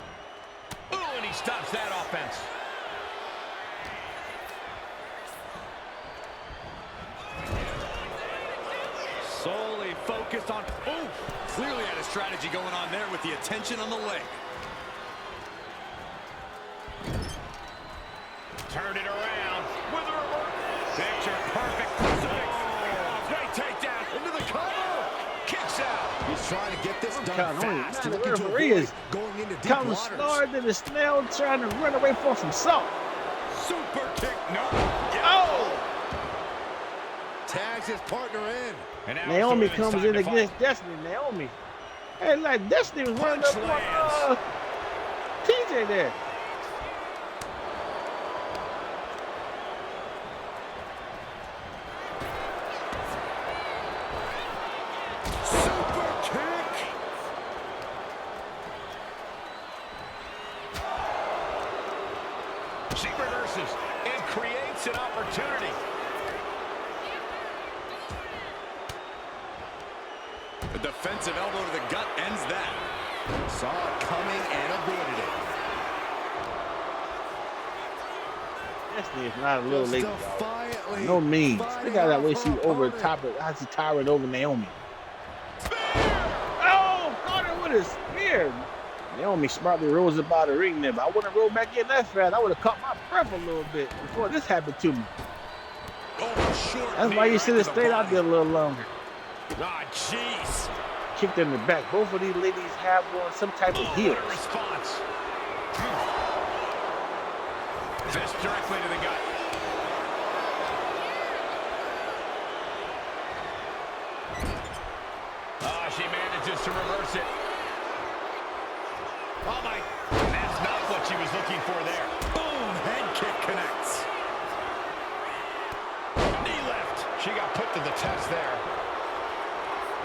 Ooh, and he stops that offense. Solely focused on... Ooh! Clearly had a strategy going on there with the attention on the leg. Turn it around with a reverse. Picture perfect. Oh, great takedown into the cover. Kicks out. He's trying to get this done counting on fast. you. Looking to Referee avoid is going into deep Counting waters. slower than a snail trying to run away from some salt. Super kick. No. Oh! Tags his partner in. And now Naomi it's the women's comes time in to fight. against Destiny. Naomi. Hey, like Destiny was running up Punch on lands. TJ there. Super kick. She reverses and creates an opportunity. The defensive elbow to the gut ends that. Saw it coming and avoided it. Destiny is not a little Just late. defiantly No means. fighting Look at that way off she her over opponent. top of how she towering over Naomi. Oh, caught her with a spear. Naomi smartly rose up out of the ring there, but I wouldn't roll back in that fast. I would have caught my breath a little bit before this happened to me. Oh, short That's why knee you right should to have the stayed out body. there a little longer. Ah, jeez. Kicked in the back. Both of these ladies have on some type of Oh, heels. what a response. Fist directly to the gut. She manages to reverse it. Oh, my. That's not what she was looking for there. Boom! Head kick connects. Knee lift. She got put to the test there.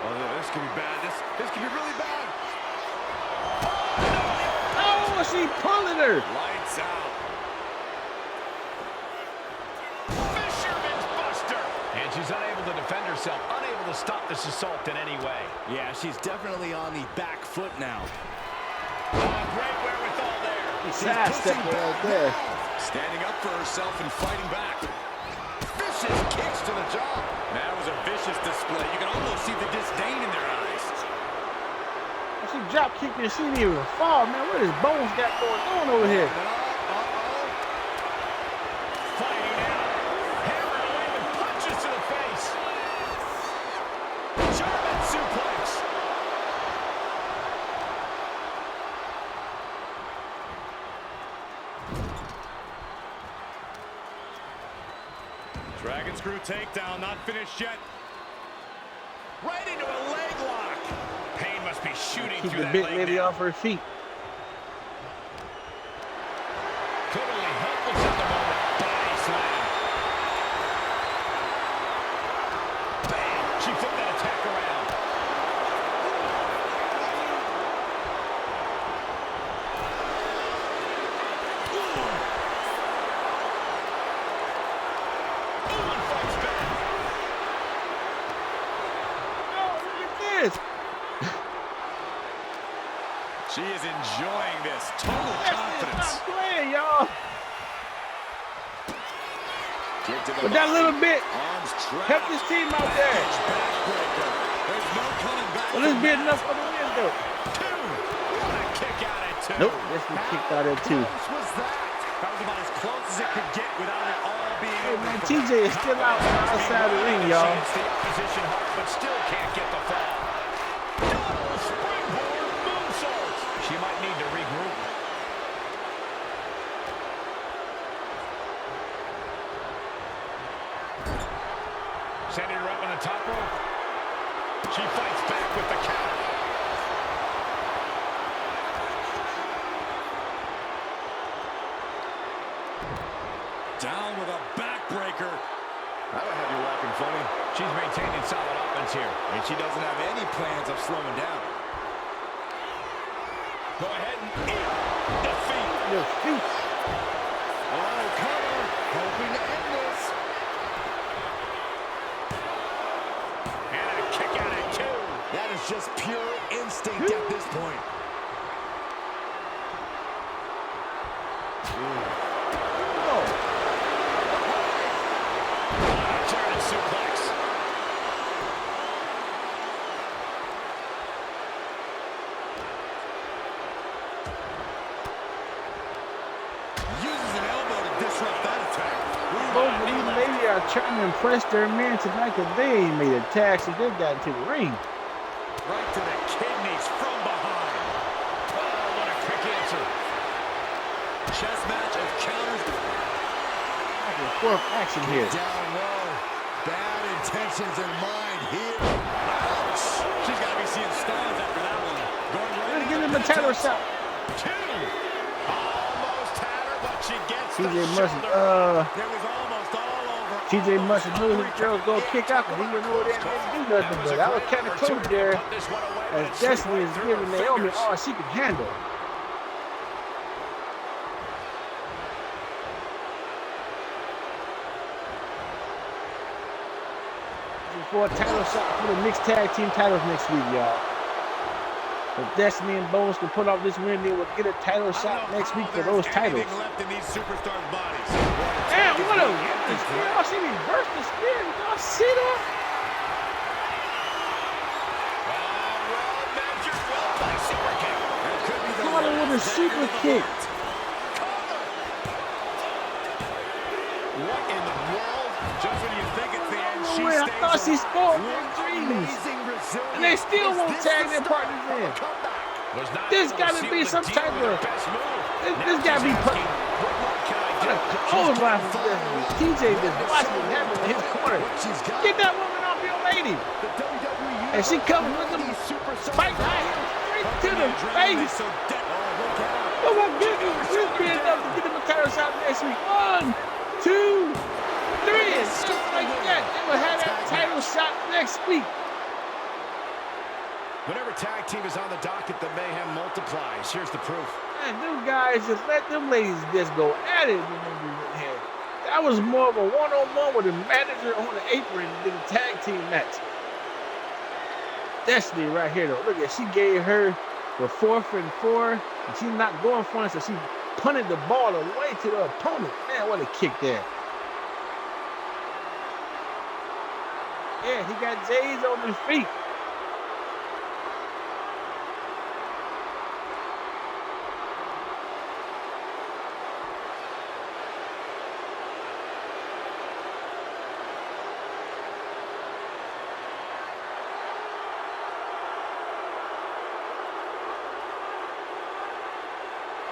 Oh, this could be bad. This could be really bad. Oh, she pulling her. Lights out. Fisherman's Buster. And she's unable to defend herself, unable to stop this assault in any way. Yeah, she's definitely on the back foot now. Oh, great wherewithal there. Sidestepping right there. Standing up for herself and fighting back. Vicious kicks to the jaw. That was a vicious display. You can almost see the disdain in their eyes. She drop kick and she didn't even fall, man. What is Bones got going on over here? Fighting out. Hammering away with punches to the face. German suplex. Dragon screw takedown, not finished yet. Right into a leg lock. Pain must be shooting Keep through the that big leg lady now. off her feet. Totally helpless at the moment. Body slam. Bam! She flipped that attack around. Ooh, and fights back. Oh, look at this. She is enjoying this. Total That's confidence. not playing, y'all. Kick to the But that body. little bit Arms trapped. helped this team out there. Backbreaker. There's no coming back. Will this be enough for the win, though? Two. What a kick out at two. Nope, this was kicked out at two. Close was that? That was about as close as it could get without it all being Hey, over. man, TJ is still out on the outside of the ring, y'all. It's the opposition hard, but still can't get the fall. Double springboard moonsault. She might need to regroup. Sending her up on the top rope. She fights back with the counter. Down with a backbreaker. That'll have you walking funny. She's maintaining solid offense here. And she doesn't have any plans of slowing down. Go ahead and defeat. Your feet. Oh, cover. Hoping to end this. And a kick out at two. That is just pure instinct at this point. Oh, German suplex. Uses an elbow to disrupt that attack. both of these ladies are trying to impress their men tonight because they ain't made a tag since they got into the ring. Right to the kidneys from behind. Oh, what a quick answer. Chess match of counters. Back and forth action here. Down low. Bad intentions in mind here. Ouch. She's got to be seeing stars after that one. Going right Let's into give the him a title shot. Two. Almost had her, but she gets TJ the must shoulder. It was almost all over. TJ must have knew his girls go kick out because he wouldn't know they didn't do nothing. But I was kind of close there as Destiny is giving Naomi all she can handle. For a title shot for the mixed tag team titles next week, y'all. If Destiny and Bones can put off this win, they will get a title shot next week for those titles. Left in these superstars' bodies. Damn, what a spear. Y'all see me burst the spear. Did y'all see that? Caught him with a super kick. What in the world? Just when you think it's the end, she Wait, I stays thought she alive. scored What their dreams. amazing resilience. And they still Is won't this tag the their start partners of a in. comeback? There's gotta be some type of. This gotta be. Oh, my goodness. TJ just watching what happened in his corner. She's got Get that woman off your lady. the WWE. And she comes with them These superstars' spike right here straight to the face. So dead. Oh, look out. Oh my goodness, this be enough to get him a title shot next week. 1, 2, 3, and just like that, they will have that title shot next week. Whenever tag team is on the docket, the mayhem multiplies. Here's the proof. Man, them guys just let them ladies just go at it when they was in here. That was more of a one-on-one with a manager on the apron than a tag team match. Destiny right here though. Look at, she gave her the 4th and 4, and she's not going for it, so she punted the ball away to the opponent. Man, what a kick there. Yeah, he got J's on his feet.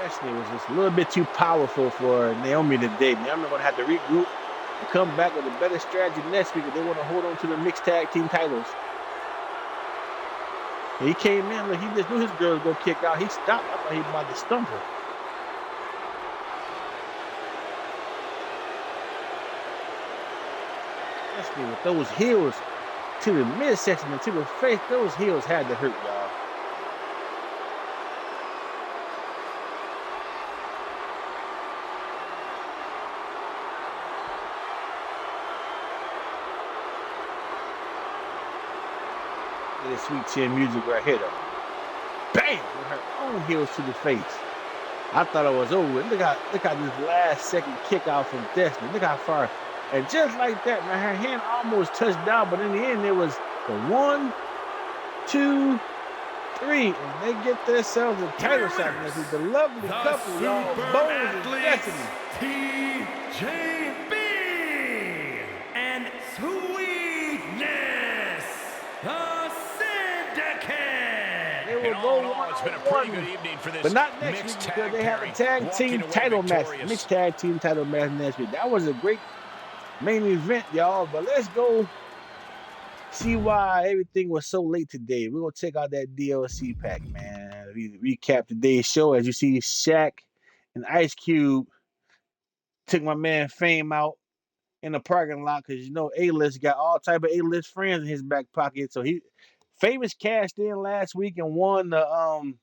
Destiny was just a little bit too powerful for Naomi today. Naomi going to have to regroup and come back with a better strategy next week if they want to hold on to the mixed tag team titles. And he came in, like he just knew his girl was going to kick out. He stopped. I thought he was about to stump her. Destiny with those heels to the midsection and to the face, those heels had to hurt, y'all. This sweet chin music right here, though. Bam! With her own heels to the face. I thought it was over. Look how this last second kick out from Destiny. Look how far. And just like that, man, her hand almost touched down, but in the end, it was the 1, 2, 3, and they get themselves a title shot. This is the lovely couple, y'all. Bones and Destiny. TJB and Sweetness, the Syndicate. They will go on. It's been a pretty good evening for this, but not next week because they have a tag team title match. Mixed tag team title match next week. That was a great main event, y'all. But let's go see why everything was so late today. We're going to check out that DLC pack, man. We recap today's show. As you see, Shaq and Ice Cube took my man Fame out in the parking lot because, you know, A-List got all type of A-List friends in his back pocket. So Famous cashed in last week and won the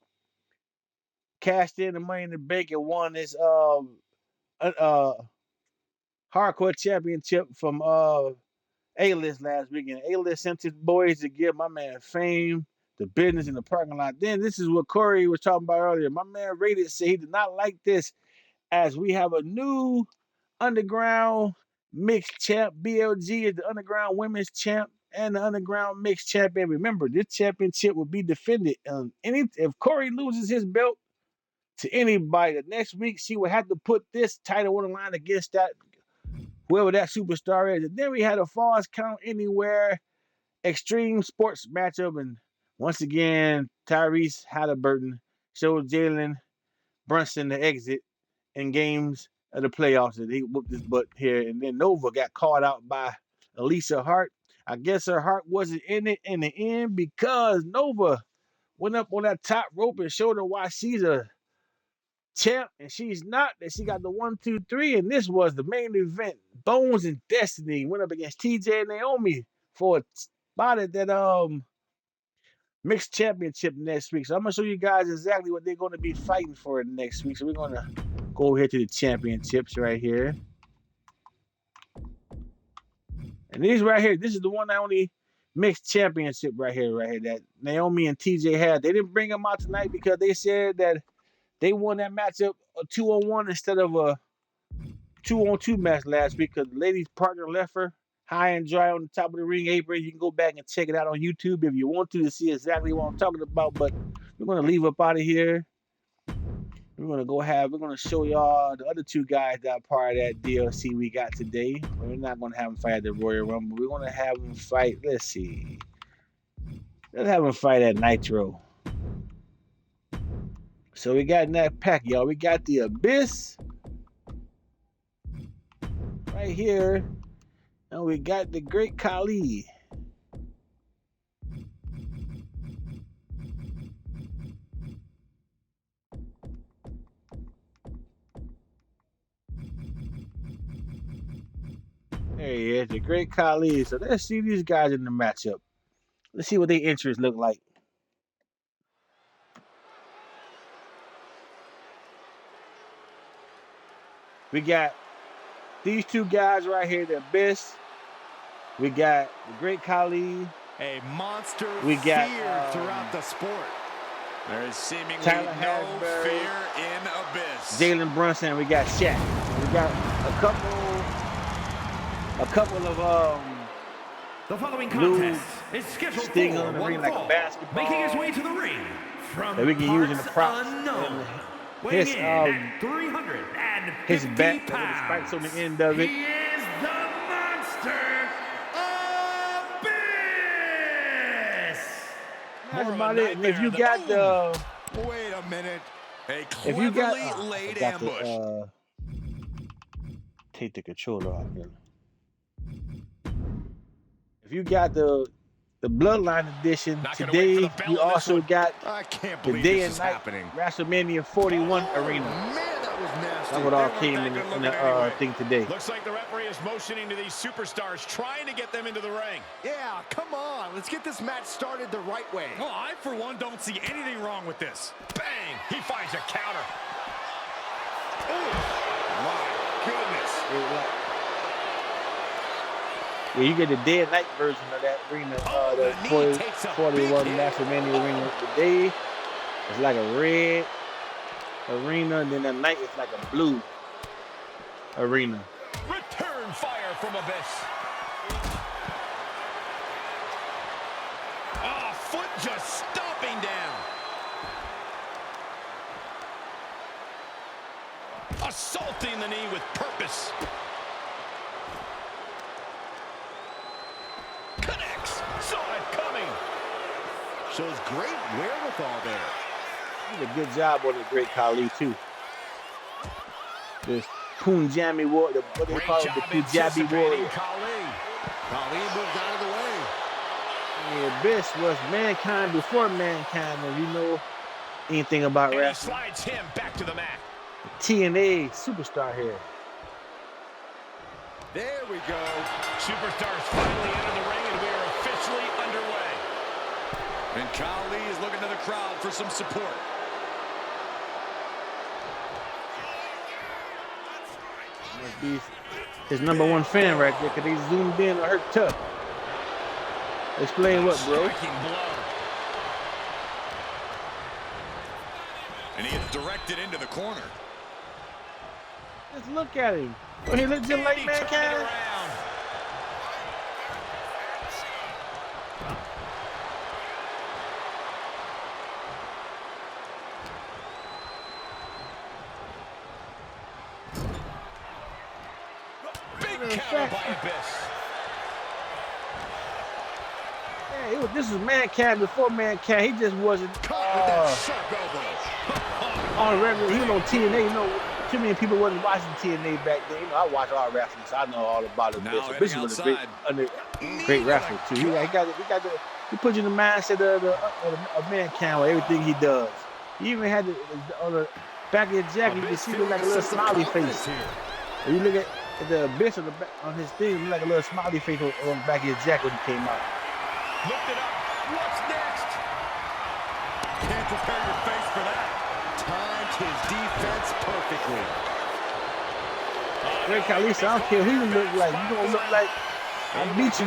cashed in the Money in the Bank and won this hardcore championship from A-List last weekend. A-List sent his boys to give my man Fame the business in the parking lot. Then this is what Corey was talking about earlier. My man Rated said he did not like this as we have a new underground mixed champ. BLG is the underground women's champ and the underground mixed champion. Remember, this championship will be defended. If Corey loses his belt to anybody, the next week she would have to put this title on the line against that whoever that superstar is. And then we had a Falls Count Anywhere extreme sports matchup. And once again, Tyrese Halliburton showed Jalen Brunson the exit in games of the playoffs. And he whooped his butt here. And then Nova got called out by Alicia Hart. I guess her heart wasn't in it in the end because Nova went up on that top rope and showed her why she's a champ and she's not, that she got the 1, 2, 3, and this was the main event. Bones and Destiny went up against TJ and Naomi for a spot at that mixed championship next week. So I'm gonna show you guys exactly what they're gonna be fighting for next week. So we're gonna go here to the championships right here. And these right here, this is the one and only mixed championship right here that Naomi and TJ had. They didn't bring them out tonight because they said that they won that matchup a 2-on-1 instead of a 2-on-2 match last week because the lady's partner left her high and dry on the top of the ring apron. You can go back and check it out on YouTube if you want to see exactly what I'm talking about. But we're going to leave up out of here. We're going to show y'all the other two guys that are part of that DLC we got today. We're not going to have them fight at the Royal Rumble. We're going to have them fight, let's see. Let's have them fight at Nitro. So we got in that pack, y'all. We got the Abyss right here. And we got the Great Khali. There he is, the Great Khali. So let's see these guys in the matchup. Let's see what their interests look like. We got these two guys right here, the Abyss. We got the Great Khali. A monster We got, feared throughout the sport. There is seemingly Tyler no Hasbury, fear in Abyss. Jalen Brunson. We got Shaq. We got a couple of The following Lou contest is scheduled Sting for on the one ring like a fall. basketball. Making his way to the ring from that we can use in the parts props. unknown. And Weighing his, in at 350 his bat with the pounds. spikes on the end of it. He is the monster Abyss. That's about it. And if you got the Wait a minute. A If you got, cleverly I laid forgot ambush. to take the controller off here. If you got the Bloodline edition Not gonna wait for the today, bell you on this also one. got I can't the believe day this and is night happening. WrestleMania 41 Oh, arena. man, that was nasty. That's what all They weren't came that in good the looking anyway. thing today. Looks like the referee is motioning to these superstars, trying to get them into the ring. Yeah, come on. Let's get this match started the right way. Well, I, for one, don't see anything wrong with this. Bang! He finds a counter. Oh, my goodness. Yeah, you get the day and night version of that arena, the the knee takes a 41 big hit. WrestleMania arena. Today, it's like a red arena, and then at night it's like a blue arena. Return fire from Abyss. Oh, foot just stomping down. Assaulting the knee with purpose. Connects. Saw it coming. Shows great wherewithal there. He did a good job on the Great Khali too. This Punjabi war, what they Great call it, job the Punjabi anticipating warrior. Khali. Khali moves out of the way. The Abyss was Mankind before Mankind, and you know anything about And he wrestling. slides him back to the mat. TNA superstar here. There we go. Superstars finally enter the ring, and we are officially underway. And Khali is looking to the crowd for some support. Must be his #1 fan right there, because they zoomed in on her tough. Explain what, bro? Striking blow. And he gets directed into the corner. Just look at him. Oh, he looks just like He turned it Mankind. around. Big counter by Abyss. Yeah, this was Mankind before Mankind. He just wasn't Caught with that sharp elbow. on regular. He was on TNA. You know, too many people wasn't watching TNA back then. You know, I watch all wrestling, so I know all about it. Now This heading was a great, outside. great wrestler too. He put you in the mindset of Mankind with everything he does. He even had on the back of his jacket. You can see look like a little smiley face. When you look at the Abyss on the back on his thing, it look like a little smiley face on the back of his jacket when he came out. Looked it up. What's next? Can't prepare your face for that. Timed his defense perfectly. Great Khali, I don't care who you look like. You don't look like I beat you.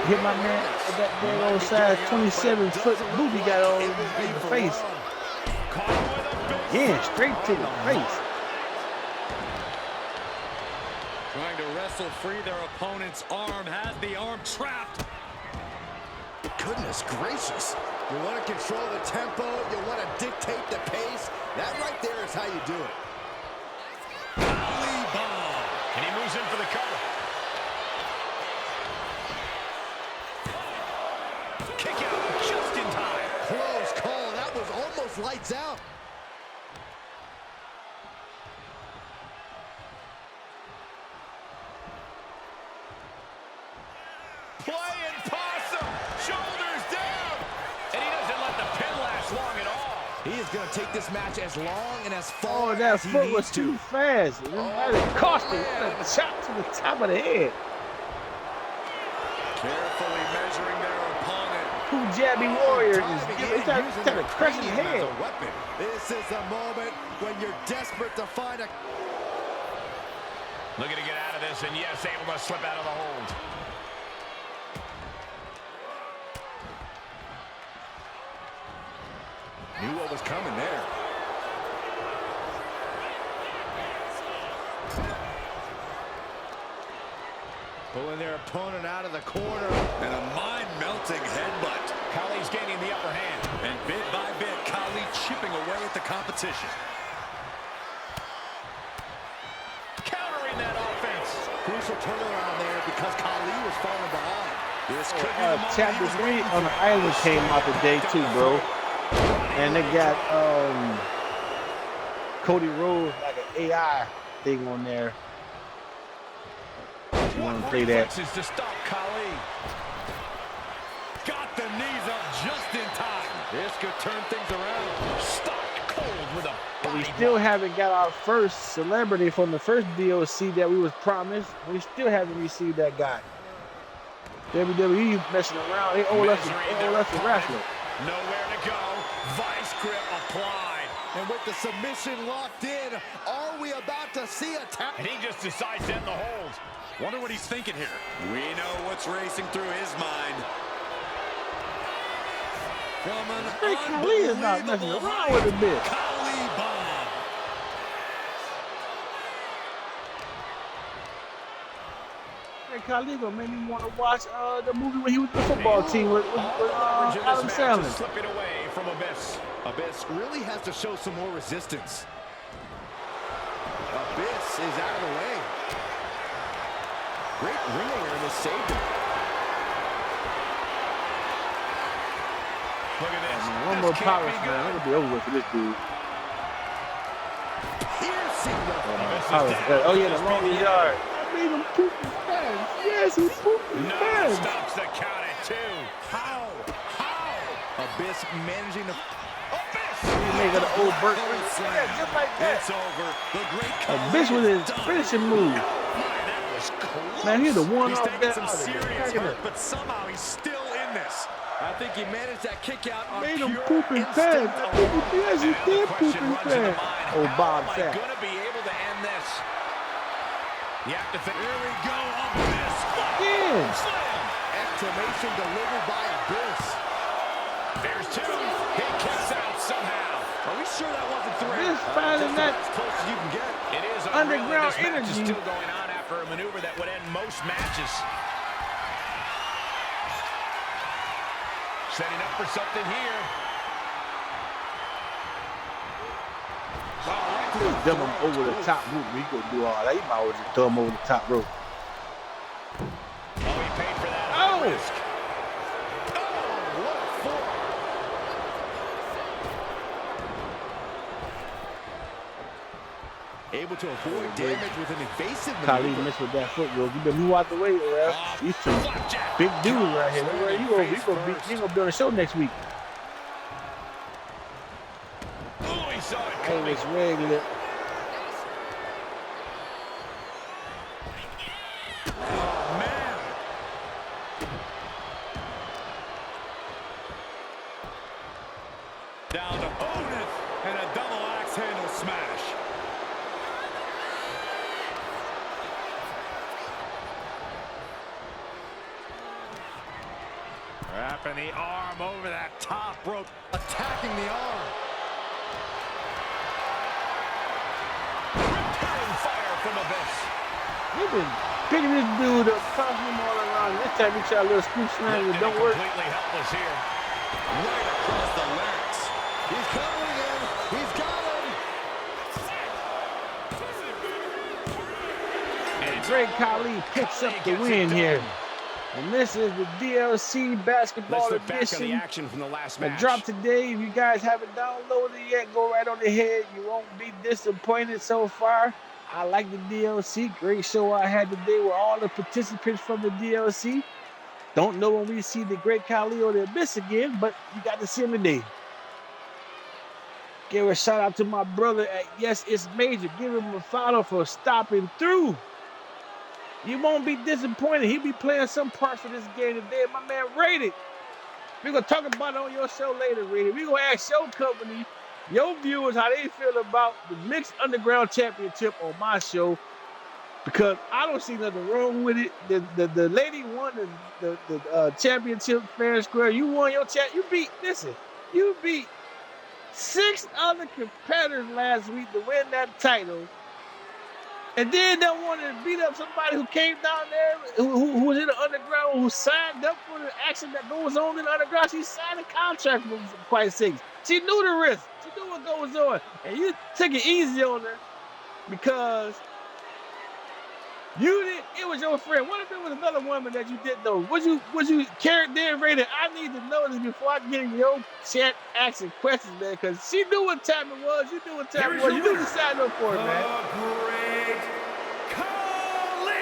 Hit my man with that dang old size 27-foot boot he got on in the face. Caught him with a big Yeah, straight to the face. Trying to wrestle free their opponent's arm. Has the arm trapped. Goodness gracious. You want to control the tempo. You want to dictate the pace. That right there is how you do it. Khali bomb. And he moves in for the cover. Kick out just in time. Close call. That was almost lights out. Playing possum. Shoulders down. And he doesn't let the pin last long at all. He is going to take this match as long and as far Oh, that as he foot was needs too to. fast. It cost him. A shot to the top of the head. Carefully measuring their opponent. Punjabi warrior. It's Using like their a crescent cranium as head. a weapon. This is the moment when you're desperate to find a... Looking to get out of this, and yes, able to slip out of the hold. Knew what was coming there. Pulling their opponent out of the corner. And a mind-melting headbutt. Khali's gaining the upper hand. And bit by bit, Khali chipping away at the competition. Countering that offense. Crucial turnaround there because Khali was falling behind. This could be the moment Chapter he was 3 waiting on for. the island came out today too, bro. And they got Cody Rhodes like an AI thing on there. You want to play that? To stop Khali. Got the knees up just in time. This could turn things around. Stopped cold with a But we body still blow. haven't got our first celebrity from the first DLC that we was promised. We still haven't received that guy. WWE messing around. They owe us a wrestler. Nowhere to go. Vice grip applied. And with the submission locked in, are we about to see a tap? And he just decides to end the hold. Wonder what he's thinking here. We know what's racing through his mind. From an Hey, Khali is not messing unbelievable around with height, a bit. Khali bomb. Hey, Khali gonna make me want to watch the movie when he was with the football team with Adam Sandler. Slipping away from Abyss. Abyss really has to show some more resistance. Abyss is out of the way. Great ring awareness saved him. Look at this. One more power slam. It'll be over with for this dude. Piercing the Oh yeah, the longest yard. I made him poop his pants. Yes, he pooped his No, pants. stops the count at 2. How? Abyss managing to... Abyss! He made an old Burt Reynolds. Yeah, just like that. It's over. The great Abyss with his finishing move. My, that was close. Man, he's the one He's off taking that some other. serious Look at hurt, him. but somehow he's still in this. I think he managed that kick out on Made him pure poop his instinct pants. alone. Yes, he And the did poop question his runs in the pants. mind, Oh, Bob how am I Sapp. going to be able to end this? You have to think. Here we go. Abyss. Again. Slam. Exclamation delivered by Abyss. There's 2. He kicks out somehow. Are we sure that wasn't 3? This finding that as close as you can get. It is underground unreal that this match is energy. still going on after a maneuver that would end most matches. Setting up for something here. Just dump him over the top rope. He gonna do all that. He might as well just throw him over the top rope. Oh, he paid for that. Oh! Risk. Oh, what a forearm. Able to avoid damage with an evasive Khali maneuver. missed with that foot rope. You better move out the way, ref. These two Flapjack. big dudes right here. Look where you gonna be on the show next week. Oh, he saw it Hey, coming. it's regular. Oh, man. Down to Otis and a double axe handle smash. Wrapping the arm over that top rope. Attacking the arm. Returning fire from Abyss. They've been picking this dude up, tossing him all around. This time he tried a little scoop slam. It don't work. Completely helpless here. Right across the larynx. He's covering him. He's got him. And Great Khali picks up the win here. And this is the DLC Basketball Let's look back on the Edition. action from the last It match. dropped today. If you guys haven't downloaded it yet, go right on ahead. You won't be disappointed so far. I like the DLC. Great show I had today with all the participants from the DLC. Don't know when we see the Great Khali or the Abyss again, but you got to see him today. Give a shout out to my brother at Yes It's Major. Give him a follow for stopping through. You won't be disappointed. He'll be playing some parts of this game today. My man Rated. We're going to talk about it on your show later, Rated. We're going to ask your company, your viewers, how they feel about the Mixed Underground Championship on my show. Because I don't see nothing wrong with it. The lady won the championship fair and square. You won your you beat 6 other competitors last week to win that title. And then they wanted to beat up somebody who came down there, who was in the underground, who signed up for the action that goes on in the underground. She signed a contract for quite sakes. She knew the risk. She knew what goes on. And you took it easy on her because You did. It was your friend. What if it was another woman that you didn't know? Was you carried there, rated? I need to know this before I get in your chat asking questions, man. Because she knew what time it was. You knew what time it was. You knew to sign up for it, man. Great Khali.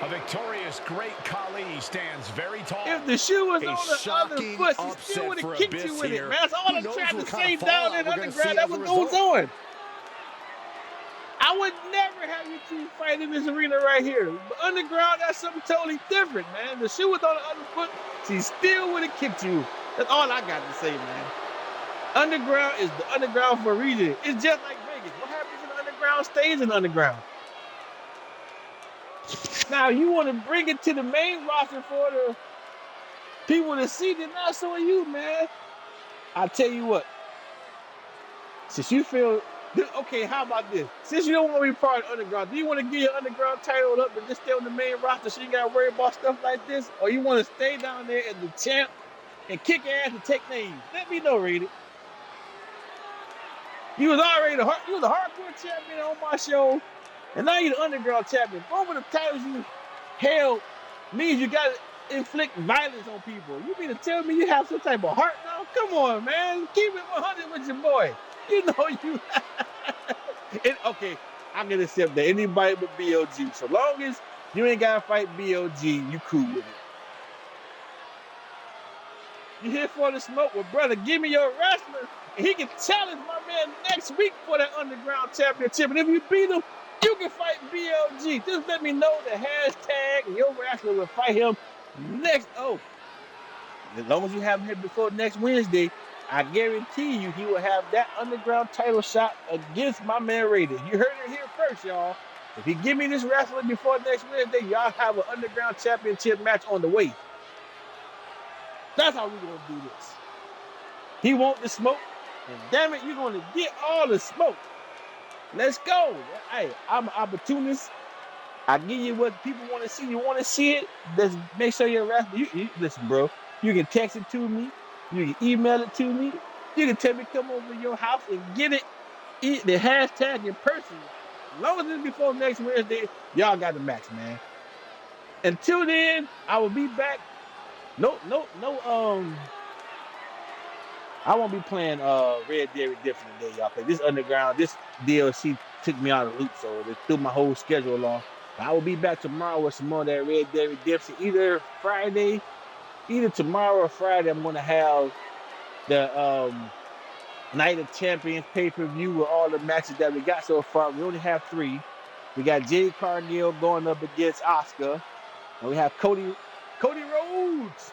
A victorious Great Khali stands very tall. If the shoe was A on the other shocking foot, she upset still would for have kicked Abyss you with here. it, man. That's all Who I'm knows trying what to kind say of down fallout in we're gonna underground. see That's as a what goes result. on. I would never have you two fight in this arena right here. But underground, that's something totally different, man. The shoe was on the other foot, she still would have kicked you. That's all I got to say, man. Underground is the underground for a reason. It's just like Vegas. What happens in the underground stays in the underground. Now, you want to bring it to the main roster for the people to see, then that's on you, man. I tell you what. Since you feel, okay, how about this? Since you don't want to be part of underground, do you want to get your underground title up and just stay on the main roster so you got to worry about stuff like this? Or you want to stay down there as the champ and kick ass and take names? Let me know, Rated. You was already the hardcore champion on my show, and now you're the underground champion. Both of the titles you held means you got to inflict violence on people. You mean to tell me you have some type of heart now? Come on, man. Keep it 100 with your boy. You know you. Okay, I'm gonna accept that. Anybody but BOG. So long as you ain't gotta fight BOG, you cool with it. You here for the smoke? Well, brother, give me your wrestler, and he can challenge my man next week for that underground championship. And if you beat him, you can fight BOG. Just let me know the hashtag, and your wrestler will fight him next. Oh, as long as you have him here before next Wednesday, I guarantee you he will have that underground title shot against my man Rated. You heard it here first, y'all. If he give me this wrestler before next Wednesday, y'all have an underground championship match on the way. That's how we're going to do this. He want the smoke, and damn it, you're going to get all the smoke. Let's go. Hey, I'm an opportunist. I give you what people want to see. You want to see it? Let's make sure you're wrestling. Listen, bro. You can text it to me. You can email it to me. You can tell me come over to your house and get it. The hashtag in person. As long as it's before next Wednesday, y'all got the match, man. Until then, I will be back. No. I won't be playing Red Dead Redemption today, y'all. Cause this underground, this DLC took me out of the loop, so it threw my whole schedule off. I will be back tomorrow with some more of that Red Dead Redemption. Either tomorrow or Friday, I'm gonna have the Night of Champions pay-per-view with all the matches that we got so far. We only have 3. We got Jade Cargill going up against Asuka, and we have Cody Rhodes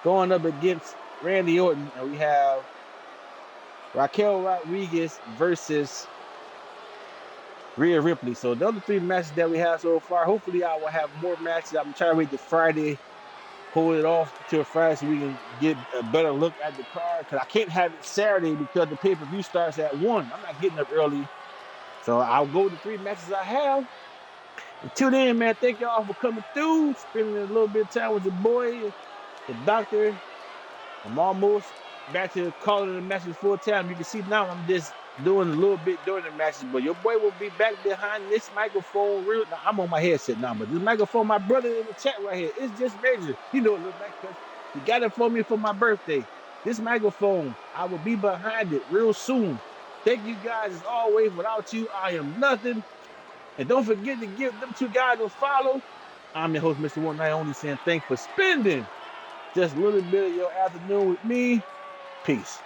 going up against Randy Orton, and we have Raquel Rodriguez versus Rhea Ripley. So those are 3 matches that we have so far. Hopefully I will have more matches. I'm trying to wait till Friday, hold it off till Friday so we can get a better look at the card. Because I can't have it Saturday because the pay-per-view starts at 1. I'm not getting up early. So I'll go with the 3 matches I have. Until then, man, thank y'all for coming through, spending a little bit of time with your boy, the doctor. I'm almost back to calling the matches full time. You can see now I'm just doing a little bit during the matches, but your boy will be back behind this microphone. Now, I'm on my headset now, but this microphone, my brother in the chat right here, it's just major. You know, look like because he got it for me for my birthday. This microphone, I will be behind it real soon. Thank you guys as always. Without you, I am nothing. And don't forget to give them 2 guys a follow. I'm your host, Mr. One Night Only, saying thanks for spending just a little bit of your afternoon with me. Peace.